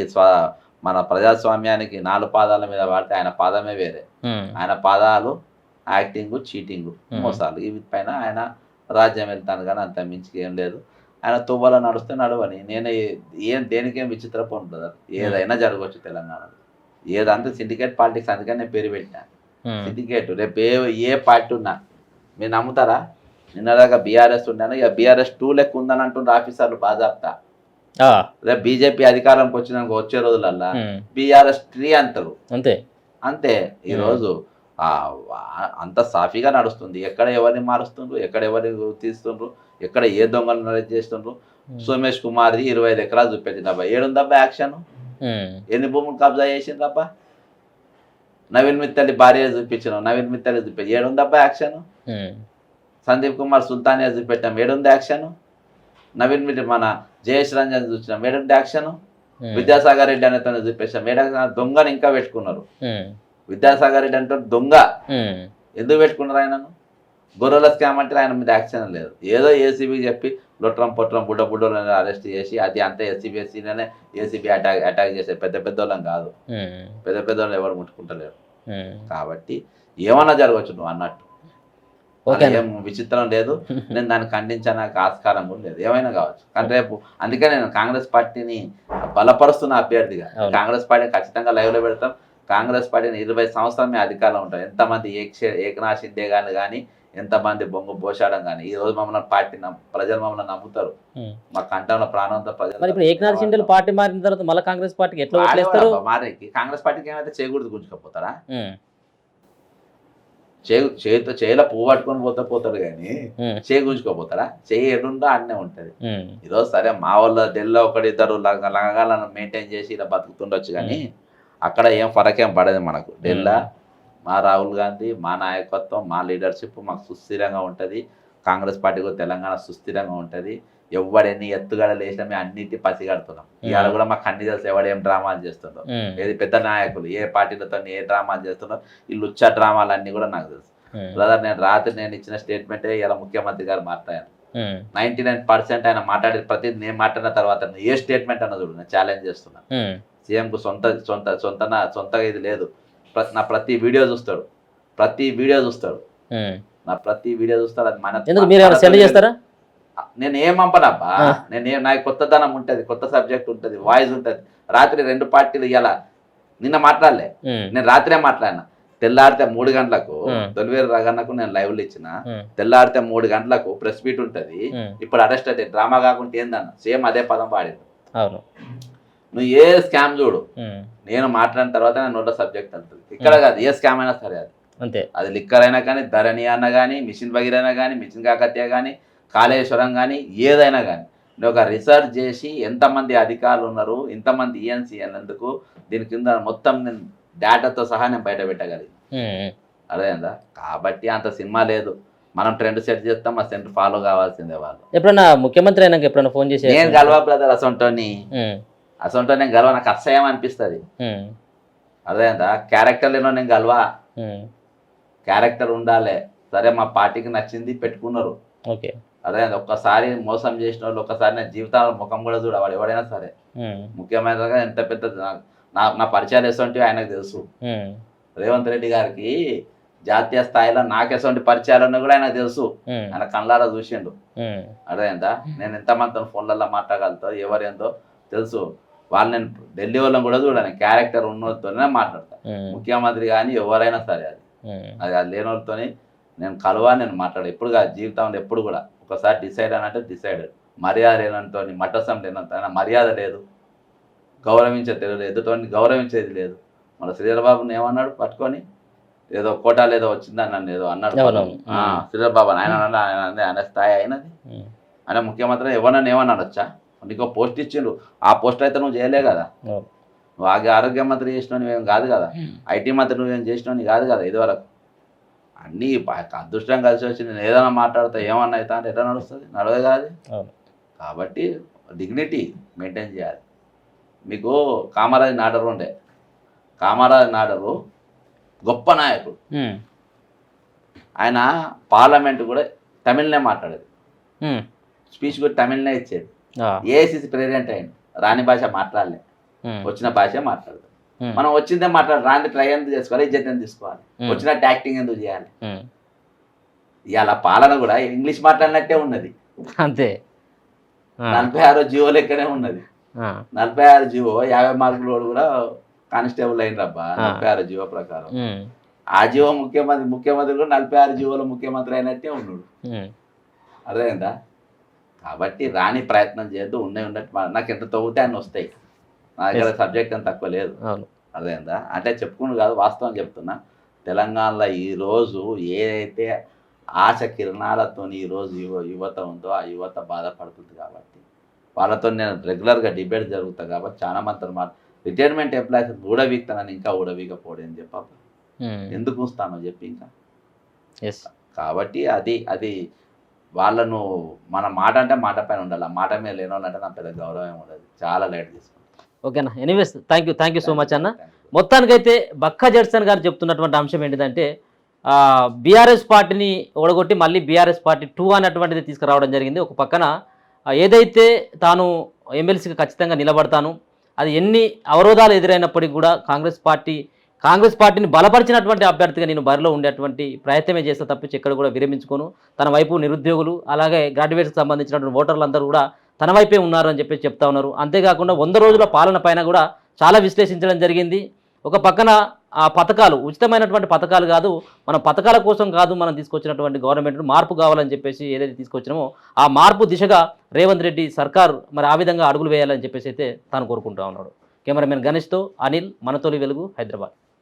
Speaker 2: మన ప్రజాస్వామ్యానికి 4 పాదాల మీద వాడితే ఆయన పాదమే వేరే. ఆయన పాదాలు యాక్టింగ్, చీటింగ్, మోసాలు. ఇవి పైన ఆయన రాజ్యం వెళ్తాను కానీ అంత మించి ఏం లేదు. ఆయన తువ్వలో నడుస్తే నడవని. నేను దేనికేం విచిత్రపు ఉంటుంది. ఏదైనా జరగవచ్చు తెలంగాణలో. ఏదంతా సిండికేట్ పాలిటిక్స్. అందుకని నేను పేరు పెట్టినా సిండికేట్. రేపు ఏ పార్టీ ఉన్నా మీరు నమ్ముతారా? నిన్నదాకా బీఆర్ఎస్ ఉన్నాను, ఇక BRS 2 లెక్క ఉందని అంటుండ్రు ఆఫీసర్లు బాజాప్తా. రేపు బీజేపీ అధికారంకి వచ్చినాక వచ్చే రోజులల్లా BRS 3 అంటారు. అంతే. ఈరోజు అంత సాఫీగా నడుస్తుంది. ఎక్కడ ఎవరిని మారుస్తుండ్రు, ఎక్కడ ఎవరిని తీస్తుండ్రు, ఎక్కడ ఏ దొంగలు అరెస్ట్ చేస్తుండ్రు. సోమేష్ కుమార్ది 25 ఎకరాలు చూపెట్టిందబ్బా. ఏడుందబ్బా యాక్షన్? ఎన్ని భూములు కబ్జా చేసిందబ్బా? నవీన్ మిత్తలి భార్య చూపించినావు, నవీన్ మిత్తలి చూపించి ఏడుందబ్బా యాక్షన్? సందీప్ కుమార్ సుల్తానియా చూపెట్టాం, ఏడుంది యాక్షన్? నవీన్ మిత్తి మన జయేష్ రంజన్ చూసినాం, ఏడుంది యాక్షన్? విద్యాసాగర్ రెడ్డి అనేతో చూపించాం, దొంగని ఇంకా పెట్టుకున్నారు. విద్యాసాగర్ రెడ్డి అంటే దొంగ. ఎందుకు పెట్టుకున్నారు ఆయనను? గొర్రెల స్కామ్ అంటే ఆయన మీద యాక్షన్ లేదు. ఏదో ఏసీబీ చెప్పి లొట్రం పొట్రం బుడ్డోళ్ళని అరెస్ట్ చేసి అది అంతా SCBSCలోనే ఏసీబీ అటాక్ చేసే పెద్ద వాళ్ళం కాదు. పెద్ద వాళ్ళు ఎవరు ముట్టుకుంటలేరు. కాబట్టి ఏమన్నా జరగవచ్చు నువ్వు అన్నట్టు. ఏం విచిత్రం లేదు. నేను దాన్ని ఖండించడానికి ఆస్కారం కూడా లేదు. ఏమైనా కావచ్చు. కానీ రేపు అందుకే నేను కాంగ్రెస్ పార్టీని బలపరుస్తున్న అభ్యర్థిగా కాంగ్రెస్ పార్టీని ఖచ్చితంగా లైవ్లో పెడతాం. కాంగ్రెస్ పార్టీని 20 సంవత్సరాలు మేము అధికారంలో ఉంటాం. ఎంతమంది ఏకనాథ్ షిండే గాని కానీ, ఎంతమంది బొంగు బోషాడం కానీ, ఈ రోజు మమ్మల్ని పార్టీ ప్రజలు మమ్మల్ని నమ్ముతారు. మా కంఠంలో ప్రాణంతో ప్రజలు.
Speaker 1: ఏకనాథ్ షిండే పార్టీ మారిన తర్వాత మళ్ళీ కాంగ్రెస్ పార్టీకి ఎట్లా
Speaker 2: మారేకి కాంగ్రెస్ పార్టీకి ఏమైతే చేయకూడదు గుంజుకపోతారా? చేయిలో పువ్వు పట్టుకొని పోతాడు కానీ చేయి గుంజుకోపోతారా? చేయి ఎడుండో అన్నే ఉంటది. ఈరోజు సరే మా వాళ్ళ ఢిల్లీలో 1-2 లంగాలను మెయింటైన్ చేసి ఇలా బతుకుతుండొచ్చు కానీ అక్కడ ఏం ఫరకేం పడదు మనకు. ఢిల్లీ మా రాహుల్ గాంధీ, మా నాయకత్వం, మా లీడర్షిప్ మాకు సుస్థిరంగా ఉంటుంది. కాంగ్రెస్ పార్టీ కూడా తెలంగాణ సుస్థిరంగా ఉంటుంది. ఎవడెన్ని ఎత్తుగడలు వేసినా మేము అన్నిటి పసిగడుతున్నాం. ఇవాళ కూడా మాకు అన్ని తెలుసు ఎవడేం డ్రామాలు చేస్తుండో, ఏది పెద్ద నాయకులు ఏ పార్టీలతో ఏ డ్రామాలు చేస్తుండో, ఈ లుచ్చ డ్రామాలు అన్ని కూడా నాకు తెలుసు. బ్రదర్, నేను రాత్రి నేను ఇచ్చిన స్టేట్మెంటే ఇలా ముఖ్యమంత్రి గారు మాట్లాడాను. 99% ఆయన మాట్లాడే ప్రతి నేను మాట్లాడిన తర్వాత ఏ స్టేట్మెంట్ అన్న చూడు, నేను ఛాలెంజ్ చేస్తున్నా. సీఎంకు సొంతగా ఇది లేదు. నా ప్రతి వీడియో చూస్తాడు, నా ప్రతి వీడియో చూస్తాడు. అది మన
Speaker 1: చేస్తారా?
Speaker 2: నేను ఏం పంపనబ్బా, నాకు కొత్తదనం ఉంటుంది, కొత్త సబ్జెక్ట్ ఉంటుంది, వాయిస్ ఉంటుంది. రాత్రి 2 పార్టీలు ఇలా నిన్న మాట్లాడలే, నేను రాత్రే మాట్లాడినా. తెల్లారితే 3 గంటలకు తొలివేరు రగన్నకు నేను లైవ్లు ఇచ్చిన. తెల్లారితే 3 గంటలకు ప్రెస్ మీట్ ఉంటుంది. ఇప్పుడు అరెస్ట్ అయితే డ్రామా కాకుండా ఏందన్న సేమ్ అదే పదం పాడింది. నువ్వు ఏ స్కామ్ చూడు, నేను మాట్లాడిన తర్వాత నేను నోట్ల సబ్జెక్ట్ వెళ్తుంది. ఇక్కడ కాదు, ఏ స్కామ్ అయినా సరే అది
Speaker 1: అంతే. అది
Speaker 2: లిక్కర్ అయినా కానీ, ధరణి అన్న కానీ, మిషన్ భగీర్ అయినా కానీ, మిషన్ కాకతీయ కానీ, కాళేశ్వరం కానీ, ఏదైనా కానీ నేను ఒక రీసెర్చ్ చేసి ఎంతమంది అధికారులు ఉన్నారు, ఇంతమంది ఈఎన్సీ ఎందుకు, దీని కింద మొత్తం నేను డేటాతో సహా నేను బయట పెట్టగలిగి. అదేందా? కాబట్టి అంత సినిమా లేదు. మనం ట్రెండ్ సెట్ చేస్తాం, ఆ సెంటర్ ఫాలో కావాల్సిందే. వాళ్ళు
Speaker 1: ఎప్పుడన్నా ముఖ్యమంత్రి అయినాక ఎప్పుడన్నా ఫోన్ చేసి
Speaker 2: నేను గల్వా బ్రదర్ అసంటో నేను గల్వా, నాకు అసహ్యం అనిపిస్తుంది. అదేందా? క్యారెక్టర్ లేనో నేను గల్వా, క్యారెక్టర్ ఉండాలి. సరే మా పార్టీకి నచ్చింది పెట్టుకున్నారు,
Speaker 1: ఓకే.
Speaker 2: అదే ఒక్కసారి మోసం చేసిన వాళ్ళు ఒక్కసారి నేను జీవితాల ముఖం కూడా చూడవాడు ఎవడైనా సరే. ముఖ్యమంత్రిగా ఎంత పెద్ద నా పరిచయాలు ఎటువంటి ఆయనకు తెలుసు. రేవంత్ రెడ్డి గారికి జాతీయ స్థాయిలో నాకు ఎటువంటి పరిచయాలన్నా కూడా ఆయనకు తెలుసు, ఆయన కళ్ళారా చూసిండు. అదేందా? నేను ఎంతమందితో ఫోన్లలో మాట్లాడగలుగుతా, ఎవరేందో తెలుసు. వాళ్ళు నేను ఢిల్లీ వాళ్ళని కూడా చూడాలి, క్యారెక్టర్ ఉన్నతోనే మాట్లాడతా. ముఖ్యమంత్రి కానీ ఎవరైనా సరే అది లేని వాళ్ళతోని నేను కలవా, నేను మాట్లాడా. ఎప్పుడు కాదు జీవితంలో ఎప్పుడు కూడా. ఒకసారి డిసైడ్ అనంటే డిసైడెడ్. మర్యాద లేనంతో, మట్టసం లేనంత, మర్యాద లేదు, గౌరవించే తెలియదు, ఎదుటో గౌరవించేది లేదు. మన శ్రీధరబాబుని ఏమన్నాడు పట్టుకొని, ఏదో కోటాలు ఏదో వచ్చిందని నన్ను ఏదో అన్నాడు శ్రీధరబాబు. ఆయన స్థాయి అయినది. ఆయన ముఖ్యమంత్రి ఎవరన్నా ఏమన్నాడు వచ్చా, నీకు పోస్ట్ ఇచ్చిండు, ఆ పోస్ట్ అయితే నువ్వు చేయలే కదా. నువ్వు ఆరోగ్య మంత్రి చేసినావు నువ్వేం కాదు కదా, ఐటీ మంత్రి నువ్వేం చేసినావు కాదు కదా. ఇదివరకు అన్నీ అదృష్టం కలిసి వచ్చి నేను ఏదైనా మాట్లాడితే ఏమన్నా అవుతా అంటే ఎట్లా నడుస్తుంది, నడవే కాదు. కాబట్టి డిగ్నిటీ మెయింటైన్ చేయాలి. మీకు కామరాజ్ నాడరు ఉండే, కామరాజ్ నాడరు గొప్ప నాయకుడు. ఆయన పార్లమెంట్ కూడా తమిళ్నే మాట్లాడేది, స్పీచ్ కూడా తమిళ్నే ఇచ్చేది. ఏఐసిసి ప్రెసిడెంట్ అయింది, రాని భాష మాట్లాడలే, వచ్చిన భాష మాట్లాడదు. మనం వచ్చిందే మాట్లాడాలి, రాని ట్రై ఎందుకు చేసుకోవాలి, ఇజ్జత్ ఎందుకు తీసుకోవాలి, వచ్చినట్టు యాక్టింగ్ ఎందుకు చేయాలి. ఇవాళ పాలన కూడా ఇంగ్లీష్ మాట్లాడినట్టే ఉన్నది, అంతే. 46 జీవో లెక్కనే ఉన్నది. 46 జీవో 50 మార్కులు కూడా కానిస్టేబుల్ అయిన రబ్బా. 46 జీవో ప్రకారం ఆ జీవో ముఖ్యమంత్రి కూడా 46 జీవోలో ముఖ్యమంత్రి అయినట్టే ఉన్నాడు. అర్థమైందా? కాబట్టి రాని ప్రయత్నం చేయొద్దు, ఉన్నట్టు నాకు ఎంత తవ్వుతే అన్నీ వస్తాయి. నా దగ్గర సబ్జెక్ట్ అని తక్కువ లేదు. అర్థమైందా? అంటే చెప్పుకుని కాదు, వాస్తవం చెప్తున్నా. తెలంగాణలో ఈరోజు ఏదైతే ఆశ కిరణాలతో ఈరోజు యువత ఉందో ఆ యువత బాధపడుతుంది. కాబట్టి వాళ్ళతో నేను రెగ్యులర్గా డిబేట్ జరుగుతుంది. కాబట్టి చాలా మంది రిటైర్మెంట్ ఎంప్లాయీస్ ఊడవీక్తానని ఇంకా ఊడవీకపోవడం చెప్ప ఎందుకు ఉంస్తానో చెప్పి ఇంకా. కాబట్టి అది వాళ్ళను మన మాట అంటే మాట పైన ఉండాలి, ఆ మాట మీద లేని వాళ్ళంటే నా పెద్ద గౌరవం ఉండదు, చాలా లైట్ తీసుకుంటాను.
Speaker 1: ఓకేనా? Anyways thank you so much అన్న. మొత్తానికైతే బక్కా జడ్సన్ గారు చెప్తున్నటువంటి అంశం ఏంటిదంటే, బీఆర్ఎస్ పార్టీని ఓడగొట్టి మళ్ళీ బీఆర్ఎస్ పార్టీ 2 అన్నటువంటిది తీసుకురావడం జరిగింది. ఒక పక్కన ఏదైతే తాను ఎమ్మెల్సీకి ఖచ్చితంగా నిలబడతాను, అది ఎన్ని అవరోధాలు ఎదురైనప్పటికీ కూడా కాంగ్రెస్ పార్టీని బలపరిచినటువంటి అభ్యర్థిగా నేను బరిలో ఉండేటువంటి ప్రయత్నమే చేస్తే తప్పించి ఎక్కడ కూడా విరమించుకోను. తన వైపు నిరుద్యోగులు అలాగే గ్రాడ్యుయేట్స్కి సంబంధించినటువంటి ఓటర్లందరూ కూడా తన వైపే ఉన్నారు అని చెప్పి చెప్తా ఉన్నారు. అంతేకాకుండా 100 రోజుల పాలన పైన కూడా చాలా విశ్లేషించడం జరిగింది. ఒక పక్కన ఆ పథకాలు ఉచితమైనటువంటి పథకాలు కాదు, మనం పథకాల కోసం కాదు మనం తీసుకొచ్చినటువంటి గవర్నమెంట్ మార్పు కావాలని చెప్పేసి ఏదైతే తీసుకొచ్చినామో ఆ మార్పు దిశగా రేవంత్ రెడ్డి సర్కార్ మరి ఆ విధంగా అడుగులు వేయాలని చెప్పేసి అయితే తాను కోరుకుంటా ఉన్నాడు. కెమెరామెన్ గణేష్తో అనిల్, మనతోలి వెలుగు, హైదరాబాద్.